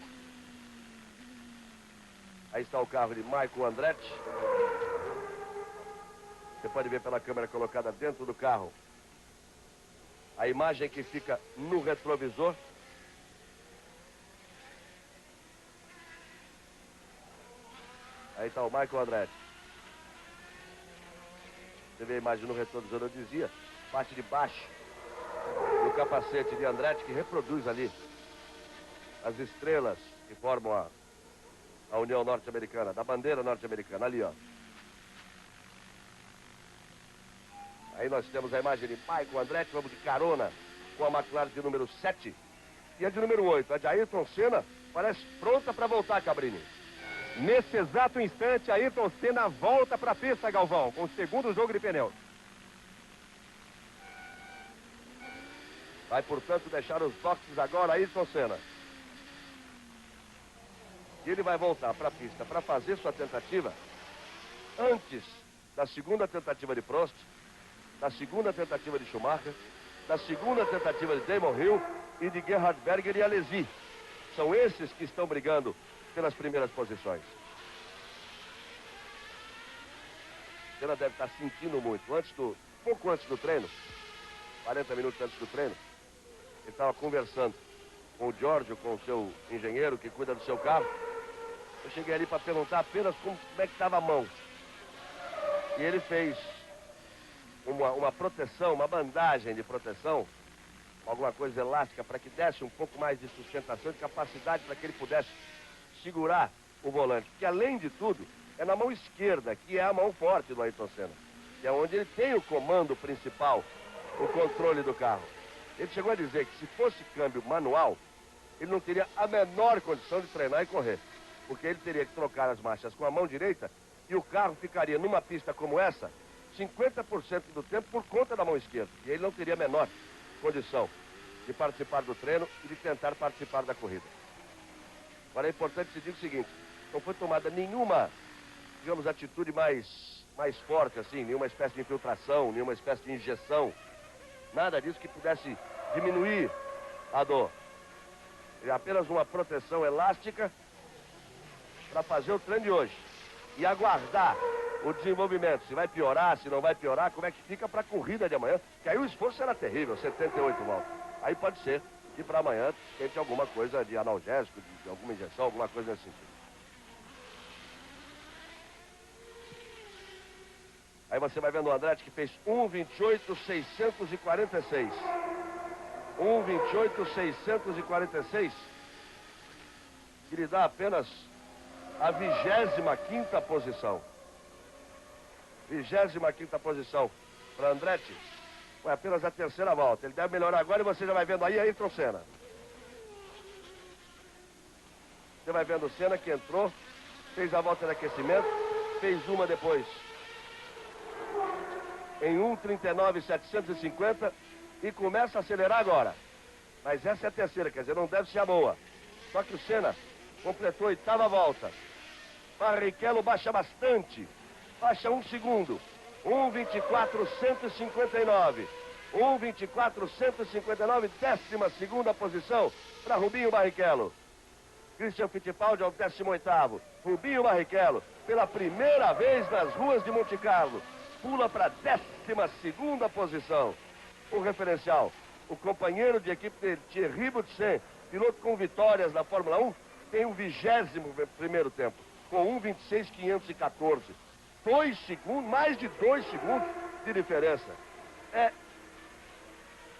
Aí está o carro de Michael Andretti. Você pode ver pela câmera colocada dentro do carro a imagem que fica no retrovisor. Aí está o Michael Andretti. Você vê a imagem no retrovisor, eu dizia, parte de baixo do capacete de Andretti, que reproduz ali as estrelas que formam a União Norte-Americana, da bandeira norte-americana, ali, ó. Aí nós temos a imagem de Michael Andretti, vamos de carona com a McLaren de número 7 e a de número 8, a de Ayrton Senna, parece pronta para voltar, Cabrini. Nesse exato instante, Ayrton Senna volta para a pista, Galvão, com o segundo jogo de pneus. Vai, portanto, deixar os boxes agora Ayrton Senna. E ele vai voltar para a pista para fazer sua tentativa antes da segunda tentativa de Prost, da segunda tentativa de Schumacher, da segunda tentativa de Damon Hill e de Gerhard Berger e Alesi. São esses que estão brigando pelas primeiras posições. Senna deve estar sentindo muito. Pouco antes do treino, 40 minutos antes do treino, ele estava conversando com o Giorgio, com o seu engenheiro que cuida do seu carro. Eu cheguei ali para perguntar apenas como é que estava a mão. E ele fez uma proteção, uma bandagem de proteção, alguma coisa elástica para que desse um pouco mais de sustentação, de capacidade para que ele pudesse segurar o volante. Que além de tudo, é na mão esquerda, que é a mão forte do Ayrton Senna. Que é onde ele tem o comando principal, o controle do carro. Ele chegou a dizer que se fosse câmbio manual, ele não teria a menor condição de treinar e correr. porque ele teria que trocar as marchas com a mão direita e o carro ficaria numa pista como essa 50% do tempo por conta da mão esquerda. E ele não teria a menor condição de participar do treino e de tentar participar da corrida. Agora é importante se dizer o seguinte, não foi tomada nenhuma, digamos, atitude mais forte assim, nenhuma espécie de infiltração, nenhuma espécie de injeção, nada disso que pudesse diminuir a dor. É apenas uma proteção elástica para fazer o treino de hoje e aguardar o desenvolvimento, se vai piorar, se não vai piorar, como é que fica para a corrida de amanhã, que aí o esforço será terrível, 78 voltas. Aí pode ser que para amanhã tente alguma coisa de analgésico, de alguma injeção, alguma coisa nesse sentido. Aí você vai vendo o Andretti que fez 1:28.646. 1:28.646, que lhe dá apenas a 25ª posição. 25ª posição para Andretti. Foi apenas a terceira volta. Ele deve melhorar agora e você já vai vendo aí Ayrton Senna. Você vai vendo o Senna que entrou, fez a volta de aquecimento, fez uma depois em 1:39.750 e começa a acelerar agora. Mas essa é a terceira, quer dizer, não deve ser a boa. Só que o Senna completou a 8ª volta. Barrichello baixa bastante. Baixa 1 segundo. 1:24.159. 1:24.159, 12ª posição para Rubinho Barrichello. Christian Fittipaldi ao 18º. Rubinho Barrichello, pela primeira vez nas ruas de Monte Carlo, pula para a 12ª posição. O referencial, o companheiro de equipe dele, Thierry Boutsen, piloto com vitórias na Fórmula 1, tem o 21º tempo, com 1:26.514. 2 segundos, mais de 2 segundos de diferença. É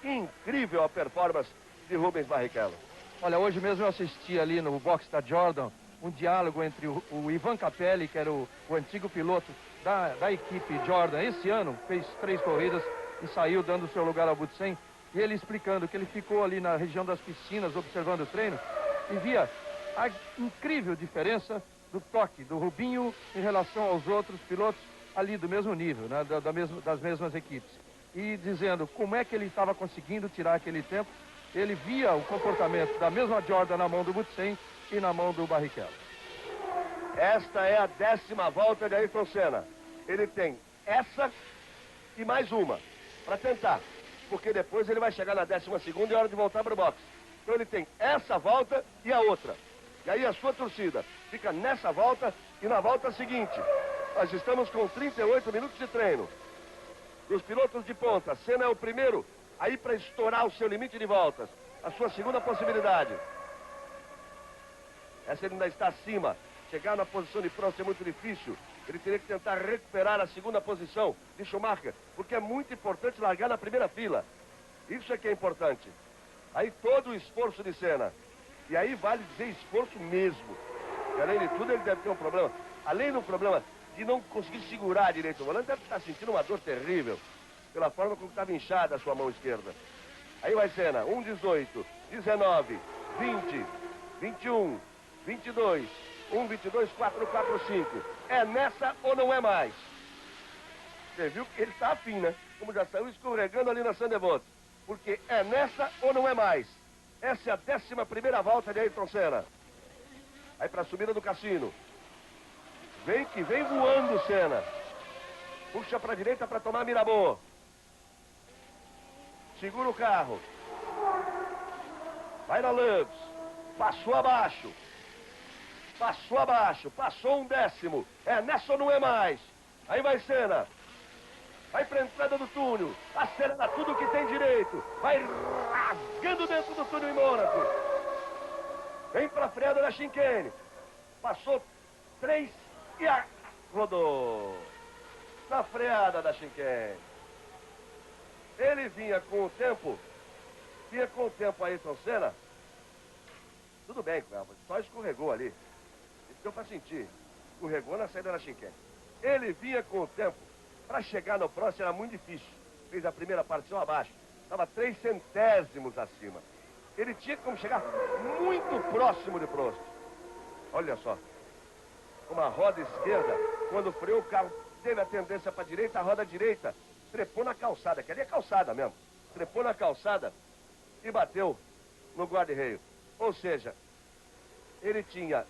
incrível a performance de Rubens Barrichello. Olha, hoje mesmo eu assisti ali no box da Jordan um diálogo entre o Ivan Capelli, que era o antigo piloto da equipe Jordan. Esse ano fez 3 corridas e saiu dando o seu lugar ao Boutsen. E ele explicando que ele ficou ali na região das piscinas observando o treino e via a incrível diferença do toque do Rubinho em relação aos outros pilotos ali do mesmo nível, né, das mesmas equipes. E dizendo como é que ele estava conseguindo tirar aquele tempo. Ele via o comportamento da mesma Jordan na mão do Boutsen e na mão do Barrichello. Esta é a 10ª volta de Ayrton Senna. Ele tem essa e mais uma para tentar, porque depois ele vai chegar na 12ª e é hora de voltar para o box. Então ele tem essa volta e a outra. E aí a sua torcida fica nessa volta e na volta seguinte. Nós estamos com 38 minutos de treino. Dos pilotos de ponta, Senna é o primeiro aí para estourar o seu limite de voltas. A sua segunda possibilidade. Essa ele ainda está acima. Chegar na posição de Prost é muito difícil. Ele teria que tentar recuperar a segunda posição de Schumacher, porque é muito importante largar na primeira fila. Isso é que é importante. Aí todo o esforço de Senna. E aí vale dizer esforço mesmo. E além de tudo ele deve ter um problema. Além do problema de não conseguir segurar direito o volante, deve estar sentindo uma dor terrível pela forma como estava inchada a sua mão esquerda. Aí vai Senna, 1:18, 19, 20, 21, 22, 1:22.445. É nessa ou não é mais? Você viu que ele está afim, né? Como já saiu escorregando ali na Sandevot. Porque é nessa ou não é mais? Essa é a 11ª volta de Ayrton Senna. Aí para a subida do Cassino. Vem que vem voando Senna. Puxa para a direita para tomar Mirabeau. Segura o carro. Vai na Loebs. Passou abaixo. Passou abaixo. Passou 1/10. É nessa ou não é mais? Aí vai Senna. Vai para a entrada do túnel. Acelera tudo que tem direito. Vai rasgando dentro do túnel em Mônaco. Vem para a freada da chicane. Passou 3 e rodou. Na freada da chicane. Ele vinha com o tempo Ayrton Senna. Tudo bem, só escorregou ali. Isso deu para sentir. Escorregou na saída da chicane. Ele vinha com o tempo. Para chegar no próximo era muito difícil. Fez a primeira partição abaixo. Estava 3 centésimos acima. Ele tinha como chegar muito próximo de Prost. Olha só. uma roda esquerda. Quando freou, o carro teve a tendência para a direita, a roda direita trepou na calçada, que ali é calçada mesmo. Trepou na calçada e bateu no guarda-reio. Ou seja, ele tinha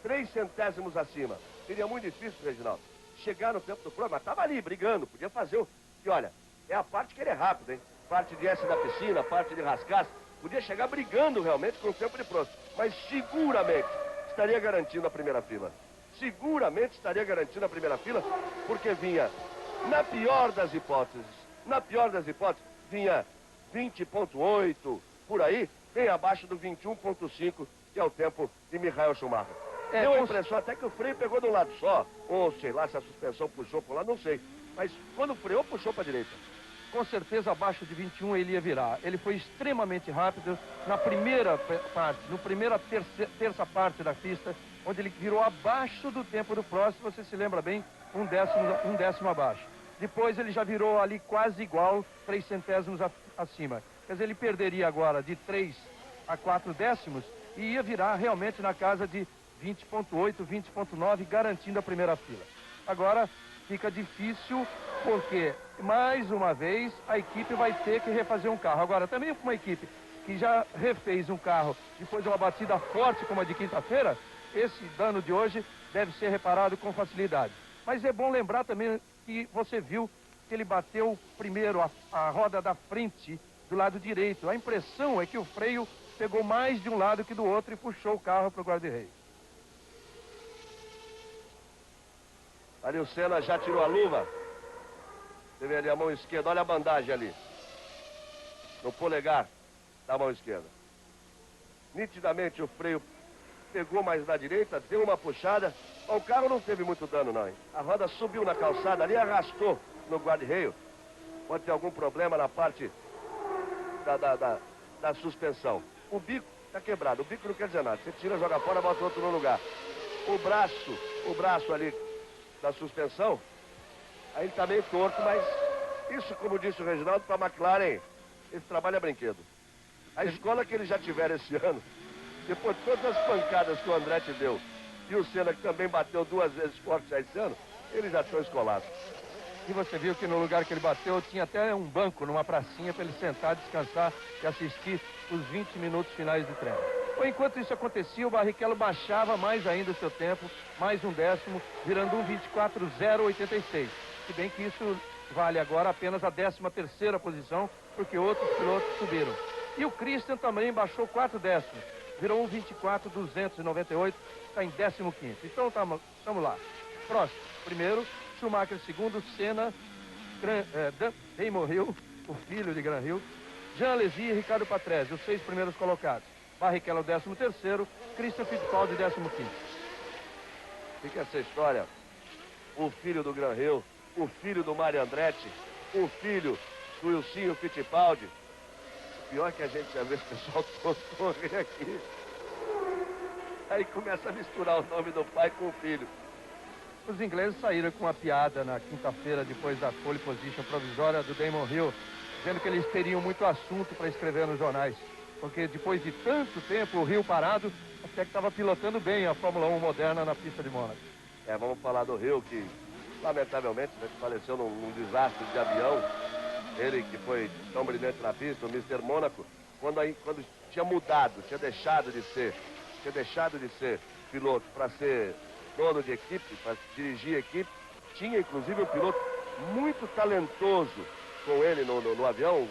3 centésimos acima. Seria muito difícil, Reginaldo, chegar no tempo do prova, mas estava ali brigando, podia fazer o... E olha, é a parte que ele é rápido, hein? Parte de S da piscina, parte de rascaço. Podia chegar brigando realmente com o tempo de próximo. Mas seguramente estaria garantindo a primeira fila. Seguramente estaria garantindo a primeira fila, porque vinha, na pior das hipóteses, vinha 20,8 por aí, bem abaixo do 21,5, que é o tempo de Michael Schumacher. Deu a impressão até que o freio pegou de um lado só, ou sei lá se a suspensão puxou para um lado, não sei. Mas quando freou, puxou para a direita. Com certeza abaixo de 21 ele ia virar. Ele foi extremamente rápido na primeira parte, no primeira terça parte da pista, onde ele virou abaixo do tempo do próximo, você se lembra bem, um décimo abaixo. Depois ele já virou ali quase igual, 3 centésimos acima. Quer dizer, ele perderia agora de 3 a 4 décimos e ia virar realmente na casa de 20,8, 20,9, garantindo a primeira fila. Agora fica difícil porque, mais uma vez, a equipe vai ter que refazer um carro. Agora, também uma equipe que já refez um carro depois de uma batida forte como a de quinta-feira, esse dano de hoje deve ser reparado com facilidade. Mas é bom lembrar também que você viu que ele bateu primeiro a roda da frente do lado direito. A impressão é que o freio pegou mais de um lado que do outro e puxou o carro para o guarda-reio. Ali o Senna já tirou a luva. Você vê ali a mão esquerda, olha a bandagem ali. No polegar da mão esquerda. Nitidamente o freio pegou mais da direita, deu uma puxada. O carro não teve muito dano não, hein? A roda subiu na calçada ali, arrastou no guarda-reio. Pode ter algum problema na parte da suspensão. O bico está quebrado, o bico não quer dizer nada. Você tira, joga fora, bota outro no lugar. O braço ali da suspensão, aí ele está meio torto, mas isso, como disse o Reginaldo, para a McLaren, esse trabalho é brinquedo. A escola que eles já tiveram esse ano, depois de todas as pancadas que o Andretti deu, e o Senna que também bateu 2 vezes forte já esse ano, eles já estão escolados. E você viu que no lugar que ele bateu tinha até um banco numa pracinha para ele sentar, descansar e assistir os 20 minutos finais do treino. Enquanto isso acontecia, o Barrichello baixava mais ainda o seu tempo, mais um décimo, virando 1:24,086. Se bem que isso vale agora apenas a 13ª posição, porque outros pilotos subiram. E o Christian também baixou 4 décimos, virou 1:24,298, está em 15º. Então estamos lá. Próximo, primeiro, Schumacher segundo, Senna, Damon Hill, o filho de Gran Hill, Jean Alesi e Ricardo Patrese, os 6 primeiros colocados. Barrichello 13º, Christian Fittipaldi 15º. Fica essa história. O filho do Gran Hill, o filho do Mario Andretti, o filho do Ilcinho Fittipaldi. O pior é que a gente já vê esse pessoal todo correr aqui. Aí começa a misturar o nome do pai com o filho. Os ingleses saíram com uma piada na quinta-feira, depois da pole position provisória do Damon Hill, dizendo que eles teriam muito assunto para escrever nos jornais. Porque depois de tanto tempo, o Hill parado, até que estava pilotando bem a Fórmula 1 moderna na pista de Mônaco. Vamos falar do Hill, que lamentavelmente faleceu num desastre de avião. Ele que foi tão brilhante na pista, o Mr. Mônaco, quando tinha mudado, tinha deixado de ser piloto para ser dono de equipe, para dirigir a equipe. Tinha inclusive um piloto muito talentoso com ele no avião,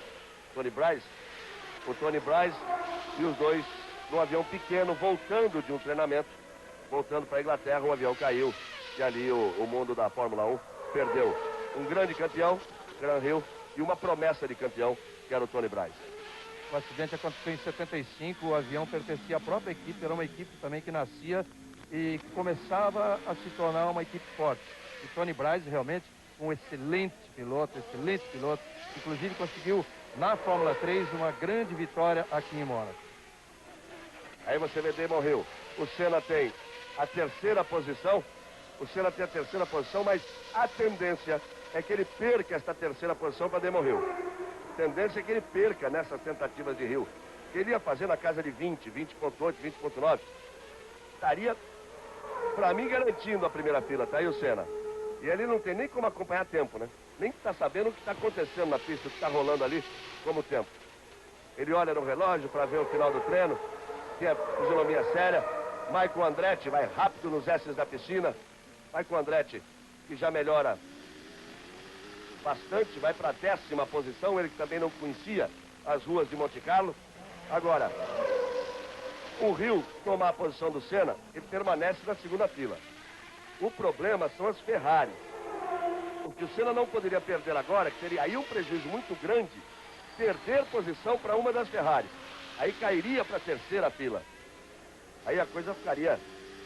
Tony Bryce. O Tony Bryce e os dois num avião pequeno, voltando de um treinamento, voltando para a Inglaterra, o avião caiu e ali o mundo da Fórmula 1 perdeu um grande campeão, Gran Hill, e uma promessa de campeão, que era o Tony Bryce. O acidente aconteceu em 75, o avião pertencia à própria equipe, era uma equipe também que nascia e que começava a se tornar uma equipe forte. E Tony Bryce realmente um excelente piloto, inclusive conseguiu na Fórmula 3 uma grande vitória aqui em Mônaco. Aí você vê Damon Hill, o Senna tem a 3ª posição, mas a tendência é que ele perca esta 3ª posição para Damon Hill. A tendência é que ele perca nessas tentativas de Hill. Ele ia fazer na casa de 20, 20,8, 20,9. Estaria pra mim, garantindo a primeira fila, tá aí o Senna. E ele não tem nem como acompanhar tempo, né? Nem tá sabendo o que está acontecendo na pista, o que está rolando ali como tempo. Ele olha no relógio para ver o final do treino, que é fisionomia séria. Michael Andretti vai rápido nos S's da piscina. Michael Andretti, que já melhora bastante, vai para a 10ª posição, ele que também não conhecia as ruas de Monte Carlo. Agora, o Rio tomar a posição do Senna, ele permanece na 2ª fila. O problema são as Ferrari. O que o Senna não poderia perder agora, que teria aí um prejuízo muito grande, perder posição para uma das Ferraris. Aí cairia para a 3ª fila. Aí a coisa ficaria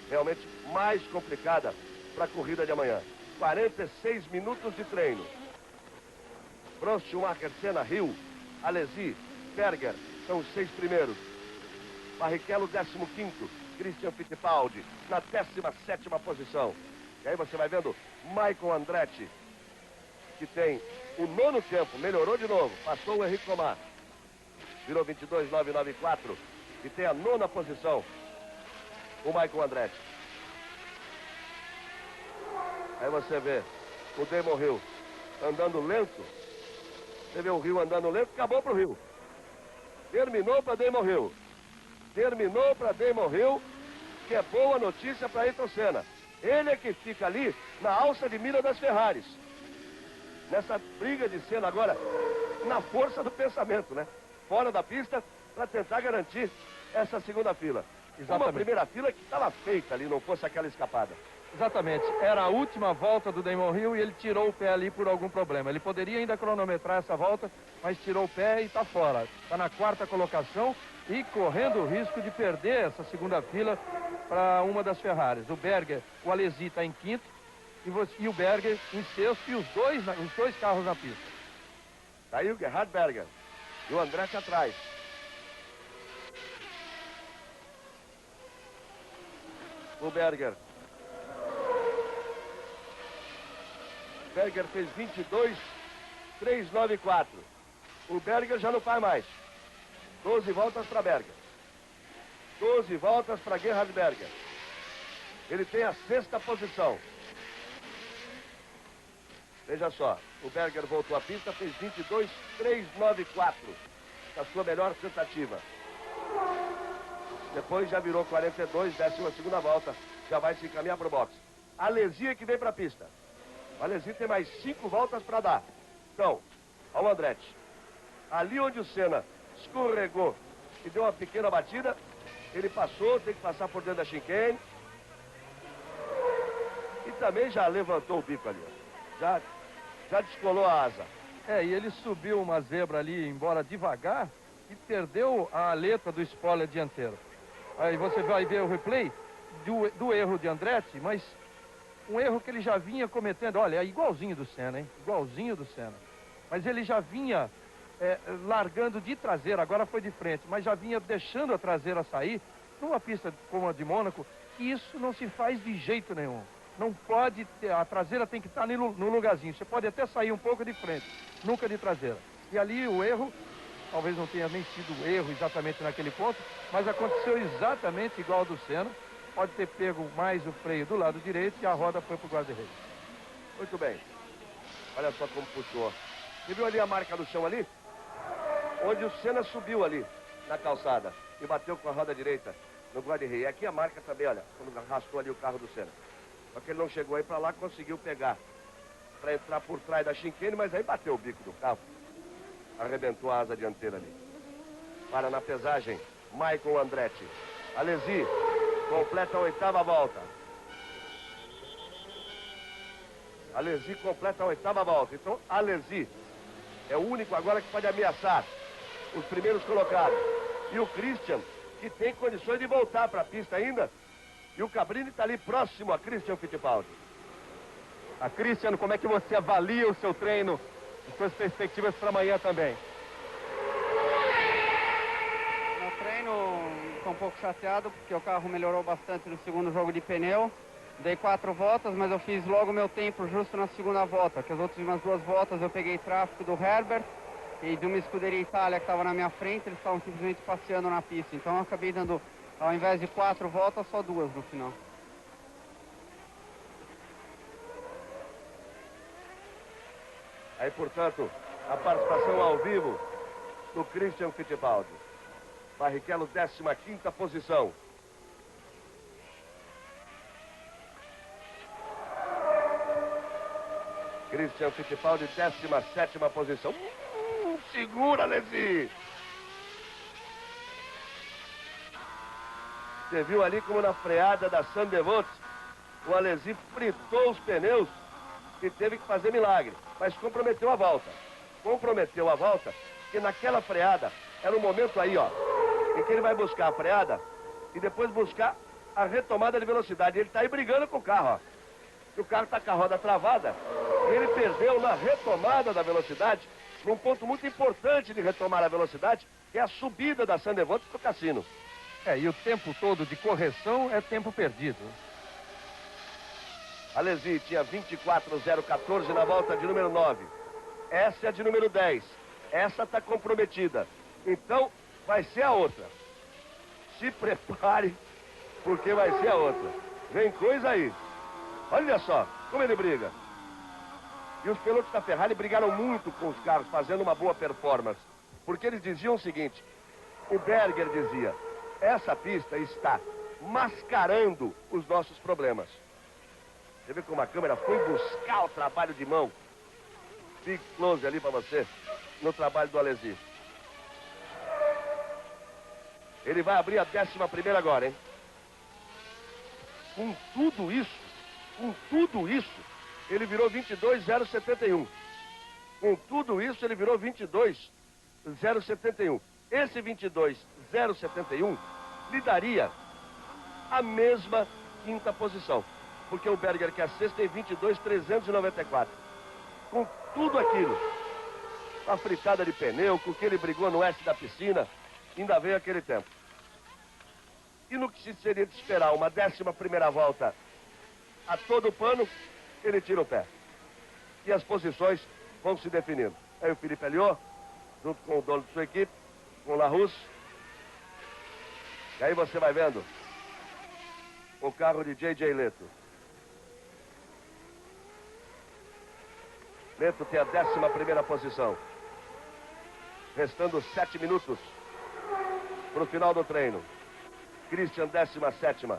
realmente mais complicada para a corrida de amanhã. 46 minutos de treino. Prost, Schumacher, Senna, Hill, Alesi, Berger são os 6 primeiros. Barrichello, 15º. Christian Fittipaldi na 17ª posição. E aí você vai vendo Michael Andretti, que tem o 9º tempo, melhorou de novo, passou o Henrique Comar, virou 22.994 e tem a 9ª posição, o Michael Andretti. Aí você vê o Damon Hill andando lento, você vê o Hill andando lento, acabou pro Hill. Terminou para Damon Hill. Terminou para Damon Hill, que é boa notícia para Ayrton Senna. Ele é que fica ali na alça de mira das Ferraris. Nessa briga de Senna agora, na força do pensamento, né? Fora da pista, para tentar garantir essa 2ª fila. Exatamente. Uma primeira fila que estava feita ali, não fosse aquela escapada. Exatamente. Era a última volta do Damon Hill e ele tirou o pé ali por algum problema. Ele poderia ainda cronometrar essa volta, mas tirou o pé e está fora. Está na 4ª colocação e correndo o risco de perder essa 2ª fila para uma das Ferraris. O Berger, o Alesi está em 5º e o Berger em 6º e os dois carros na pista. Tá aí o Gerhard Berger e o Andretti atrás. O Berger fez 22.394. O Berger já não faz mais. 12 voltas para Berger. 12 voltas para Gerhard Berger. Ele tem a 6ª posição. Veja só, o Berger voltou à pista, fez 22.394. A sua melhor tentativa. Depois já virou 42, 12ª volta. Já vai se encaminhar para o boxe. Alesi é que vem para a pista. O Alesi tem mais 5 voltas para dar. Então, ao Andretti. Ali onde o Senna escorregou e deu uma pequena batida, ele passou, tem que passar por dentro da chicane. E também já levantou o bico ali. Já descolou a asa. E ele subiu uma zebra ali, embora devagar, e perdeu a aleta do spoiler dianteiro. Aí você vai ver o replay do erro de Andretti, mas um erro que ele já vinha cometendo. Olha, é igualzinho do Senna, hein? Igualzinho do Senna. Mas ele já vinha largando de traseira, agora foi de frente, mas já vinha deixando a traseira sair numa pista como a de Mônaco, e isso não se faz de jeito nenhum. Não pode ter, a traseira tem que estar ali no lugarzinho. Você pode até sair um pouco de frente, nunca de traseira. E ali o erro, talvez não tenha nem sido erro exatamente naquele ponto, mas aconteceu exatamente igual ao do Senna. Pode ter pego mais o freio do lado direito e a roda foi para o guarda-reio. Muito bem. Olha só como puxou. Você viu ali a marca do chão ali? Onde o Senna subiu ali na calçada e bateu com a roda direita no guarda-reio. Aqui a marca também, olha, quando arrastou ali o carro do Senna. Só que ele não chegou aí para lá, conseguiu pegar para entrar por trás da chicane, mas aí bateu o bico do carro. Arrebentou a asa dianteira ali. Para na pesagem, Michael Andretti. Alesi completa a 8ª volta. Alesi completa a 8ª volta. Então, Alesi é o único agora que pode ameaçar os primeiros colocados. E o Christian, que tem condições de voltar para a pista ainda. E o Cabrini está ali próximo a Christian Fittipaldi. A Christian, como é que você avalia o seu treino, as suas perspectivas para amanhã também? No treino, estou um pouco chateado porque o carro melhorou bastante no segundo jogo de pneu. Dei 4 voltas, mas eu fiz logo meu tempo justo na 2ª volta, que as últimas 2 voltas eu peguei tráfego do Herbert e de uma escuderia Itália que estava na minha frente, eles estavam simplesmente passeando na pista. Então eu acabei dando, ao invés de 4 voltas, só 2 no final. Aí, portanto, a participação ao vivo do Christian Fittipaldi. Barrichello, 15ª posição. Christian Fittipaldi, 17ª posição. Segura, Alesi! Você viu ali como na freada da Sandevot, o Alesi fritou os pneus e teve que fazer milagre. Mas comprometeu a volta. Comprometeu a volta, porque naquela freada era um momento aí, ó, em que ele vai buscar a freada e depois buscar a retomada de velocidade. Ele tá aí brigando com o carro, ó. E o carro tá com a roda travada. E ele perdeu na retomada da velocidade, num ponto muito importante de retomar a velocidade, que é a subida da Sandevot pro cassino. E o tempo todo de correção é tempo perdido. Alesi tinha 24,014 na volta de número 9. Essa é a de número 10. Essa está comprometida. Então, vai ser a outra. Se prepare, porque vai ser a outra. Vem coisa aí. Olha só, como ele briga. E os pilotos da Ferrari brigaram muito com os carros, fazendo uma boa performance. Porque eles diziam o seguinte, o Berger dizia, essa pista está mascarando os nossos problemas. Você vê como a câmera foi buscar o trabalho de mão. Big close ali para você, no trabalho do Alesi. Ele vai abrir a 11ª agora, hein? Com tudo isso, ele virou 22,071. Com tudo isso, ele virou 22,071. Esse 22,071 lhe daria a mesma 5ª posição. Porque o Berger, que é a 6ª, tem 22,394. Com tudo aquilo, a fritada de pneu, com que ele brigou no S da piscina, ainda veio aquele tempo. E no que se seria de esperar uma 11ª volta a todo pano, ele tira o pé. E as posições vão se definindo. Aí o Philippe Alliot, junto com o dono de sua equipe, com o Larousse. E aí você vai vendo o carro de J.J. Leto. Leto tem a 11ª posição. Restando 7 minutos para o final do treino. Christian, 17ª.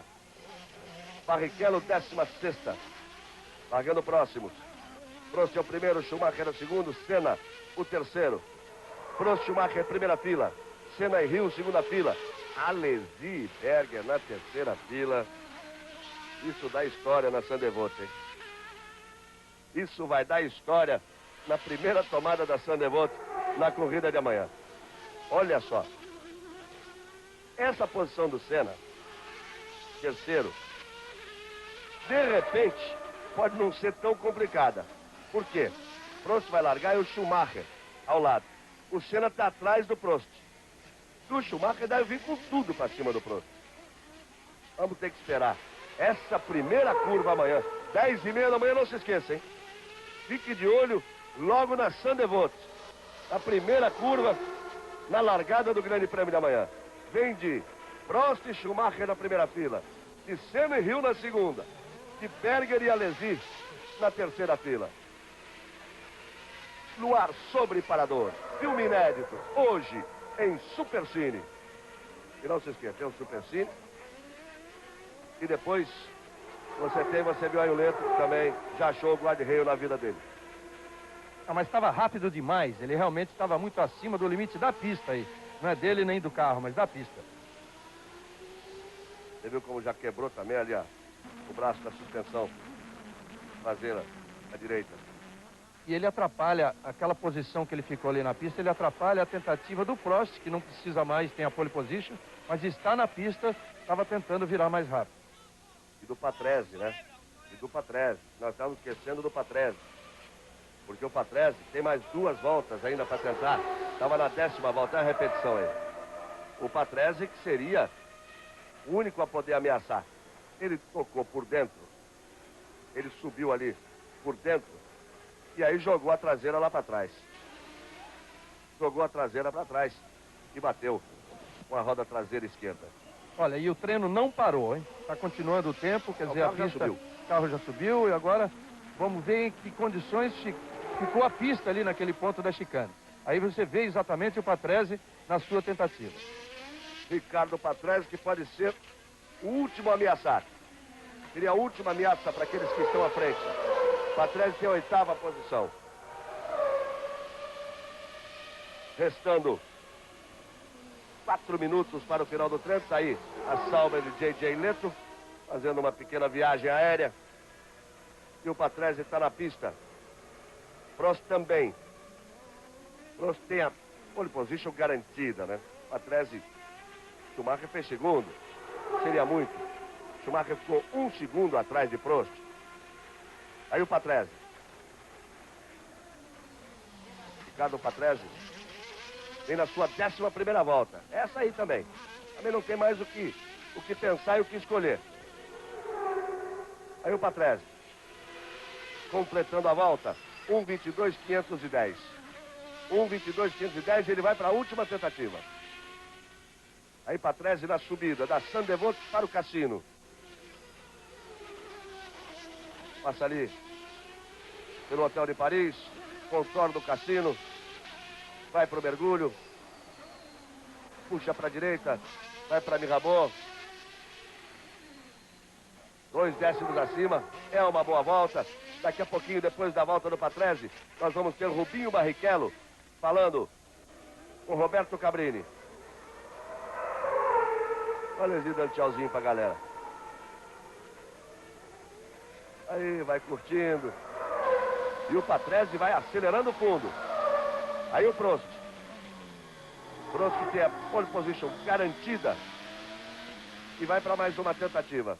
Barrichello, 16ª. Largando próximos. Prost é o primeiro, Schumacher é o segundo, Senna o terceiro. Prost, Schumacher, primeira fila. Senna e Hill, segunda fila. Alesi e Berger na terceira fila. Isso dá história na Sandevot, hein? Isso vai dar história na primeira tomada da Sandevot na corrida de amanhã. Olha só. Essa posição do Senna, terceiro, de repente, pode não ser tão complicada. Por quê? Prost vai largar e o Schumacher ao lado. O Senna está atrás do Prost. E o Schumacher deve vir com tudo para cima do Prost. Vamos ter que esperar. Essa primeira curva amanhã, 10h30 da manhã, não se esqueça, hein? Fique de olho logo na Sandevot. A primeira curva na largada do Grande Prêmio da manhã. Vem de Prost e Schumacher na primeira fila. De Senna e Hill na segunda. De Berger e Alesi na terceira fila. No ar sobre parador. Filme inédito. Hoje em Supercine. E não se esqueça, tem o Supercine. E depois você viu aí o Leto que também já achou o guarda-reio na vida dele. Mas estava rápido demais. Ele realmente estava muito acima do limite da pista aí. Não é dele nem do carro, mas da pista. Você viu como já quebrou também ali o braço da suspensão traseira à direita. E ele atrapalha aquela posição que ele ficou ali na pista, ele atrapalha a tentativa do Prost, que não precisa mais, tem a pole position, mas está na pista, estava tentando virar mais rápido. E do Patrese, né? E do Patrese. Nós estamos esquecendo do Patrese. Porque o Patrese tem mais 2 voltas ainda para tentar. Estava na 10ª volta, é a repetição aí. O Patrese que seria o único a poder ameaçar. Ele tocou por dentro. Ele subiu ali por dentro. E aí jogou a traseira lá para trás. Jogou a traseira para trás. E bateu com a roda traseira esquerda. Olha, e o treino não parou, hein? Está continuando o tempo, quer dizer, a pista... O carro já subiu e agora vamos ver em que condições ficou a pista ali naquele ponto da chicane. Aí você vê exatamente o Patrese na sua tentativa. Ricardo Patrese, que pode ser o último a ameaçar. Seria a última ameaça para aqueles que estão à frente. Patrese tem a 8ª posição. Restando 4 minutos para o final do treino. Está aí a salva de J.J. Leto, fazendo uma pequena viagem aérea. E o Patrese está na pista. Prost também. Prost tem a pole position garantida, né? Patrese, Schumacher fez segundo. Seria muito. Schumacher ficou 1 segundo atrás de Prost. Aí o Patrese. Ricardo Patrese vem na sua 11ª volta. Essa aí também. Também não tem mais o que pensar e o que escolher. Aí o Patrese, completando a volta, 1:22.510. 1:22.510, ele vai para a última tentativa. Aí Patrese na subida da Sandevaux para o Cassino. Passa ali pelo Hotel de Paris, contorna do Cassino, vai para o mergulho, puxa para a direita, vai para Mirabeau. 2 décimos acima, é uma boa volta. Daqui a pouquinho, depois da volta do Patrese, nós vamos ter Rubinho Barrichello falando com Roberto Cabrini. Olha ele dando tchauzinho pra galera. Aí, vai curtindo. E o Patrese vai acelerando o fundo. Aí o Prost. Prost que tem a pole position garantida. E vai para mais uma tentativa.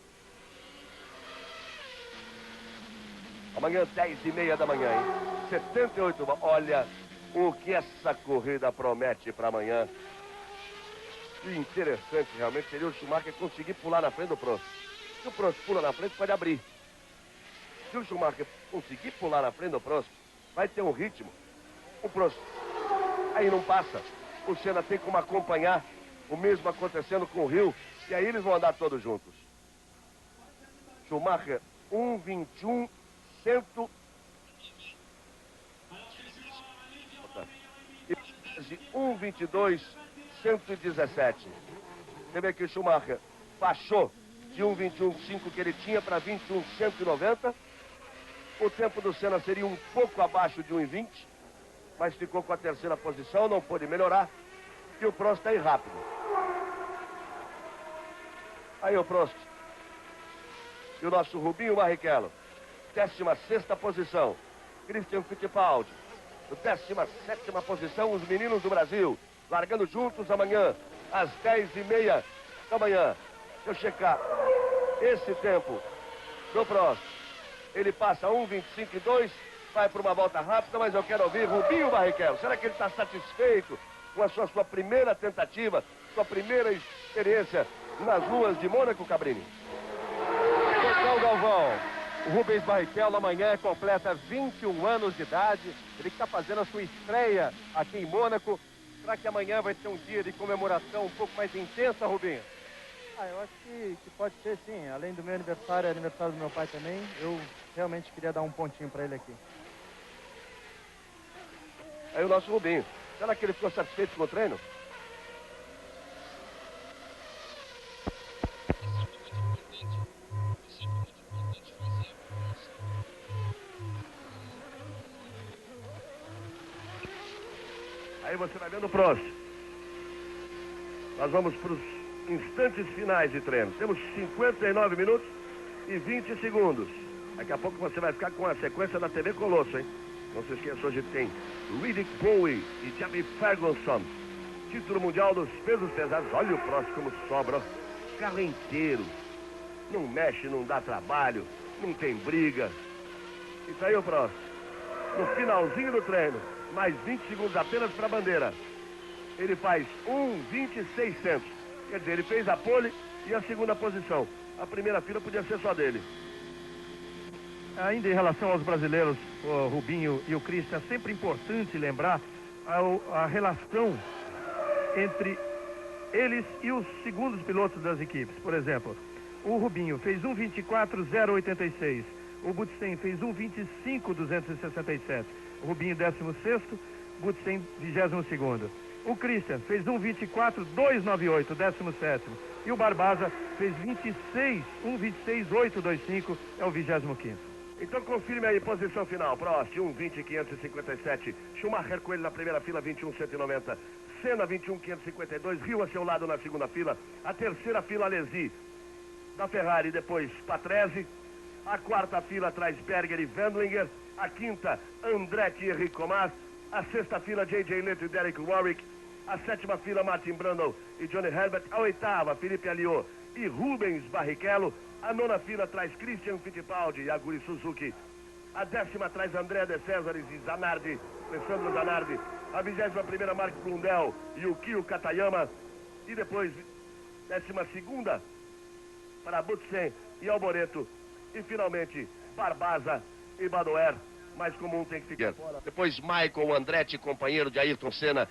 Amanhã, 10:30 da manhã, hein? 78. Olha o que essa corrida promete para amanhã. E interessante realmente seria o Schumacher conseguir pular na frente do Prost. Se o Prost pula na frente, pode abrir. Se o Schumacher conseguir pular na frente do Prost, vai ter um ritmo. O Prost aí não passa. O Senna tem como acompanhar. O mesmo acontecendo com o Hill. E aí eles vão andar todos juntos. Schumacher, 1:21. 1:22.117. Você vê que o Schumacher baixou de 1:21.5 que ele tinha para 21.190. O tempo do Senna seria um pouco abaixo de 1:20, mas ficou com a 3ª posição, não pôde melhorar. E o Prost está aí rápido. Aí o Prost. E o nosso Rubinho Barrichello. 16ª posição, Christian Fittipaldi. 17ª posição, os meninos do Brasil, largando juntos amanhã, às 10:30 da manhã. Deixa eu checar esse tempo do Prost. Ele passa 1:25.2, vai para uma volta rápida, mas eu quero ouvir Rubinho Barrichello. Será que ele está satisfeito com a sua primeira tentativa, sua primeira experiência nas ruas de Mônaco, Cabrini? Então, Galvão, o Rubens Barrichello amanhã completa 21 anos de idade. Ele está fazendo a sua estreia aqui em Mônaco. Será que amanhã vai ser um dia de comemoração um pouco mais intensa, Rubinho? Eu acho que pode ser, sim. Além do meu aniversário, é aniversário do meu pai também. Eu realmente queria dar um pontinho para ele aqui. Aí o nosso Rubinho. Será que ele ficou satisfeito com o treino? Aí você vai vendo o Prost. Nós vamos para os instantes finais de treino. Temos 59 minutos e 20 segundos. Daqui a pouco você vai ficar com a sequência da TV Colosso, hein? Não se esqueça, hoje tem Riddick Bowe e Jamie Ferguson. Título mundial dos pesos pesados. Olha o Prost como sobra. Carro inteiro. Não mexe, não dá trabalho, não tem briga. E tá aí o Prost. No finalzinho do treino. Mais 20 segundos apenas para a bandeira. Ele faz 1:20.600. Quer dizer, ele fez a pole e a 2ª posição. A primeira fila podia ser só dele. Ainda em relação aos brasileiros, o Rubinho e o Christian, é sempre importante lembrar a relação entre eles e os segundos pilotos das equipes. Por exemplo, o Rubinho fez 1:24.086. O Butsen fez 1:25.267. Rubinho 16º, Butsen 22º. O Christian fez 1:24,298, 17º. E o Barbaza fez 1:26,825, é o 25º. Então confirme aí, posição final. Prost, 1:20,557. Schumacher com ele na primeira fila, 21,190. Senna, 21,552. Rio a seu lado na segunda fila. A terceira fila, Alesi, da Ferrari. Depois, Patrese. A quarta fila atrás, Berger e Wendlinger. A quinta, Andretti e Enrique Mas. A sexta fila, J.J. Lehto e Derek Warwick. A sétima fila, Martin Brundle e Johnny Herbert. A oitava, Felipe Alliot e Rubens Barrichello. A nona fila atrás, Christian Fittipaldi e Aguri Suzuki. A 10ª atrás, André de Césares e Zanardi, Alessandro Zanardi. A 21ª, Mark Blundell e Yukio Katayama. E depois, 12ª, para Butsen e Alboreto. E finalmente, Barbaza e Badoer. Mas como um tem que ficar fora. Depois, Michael Andretti, companheiro de Ayrton Senna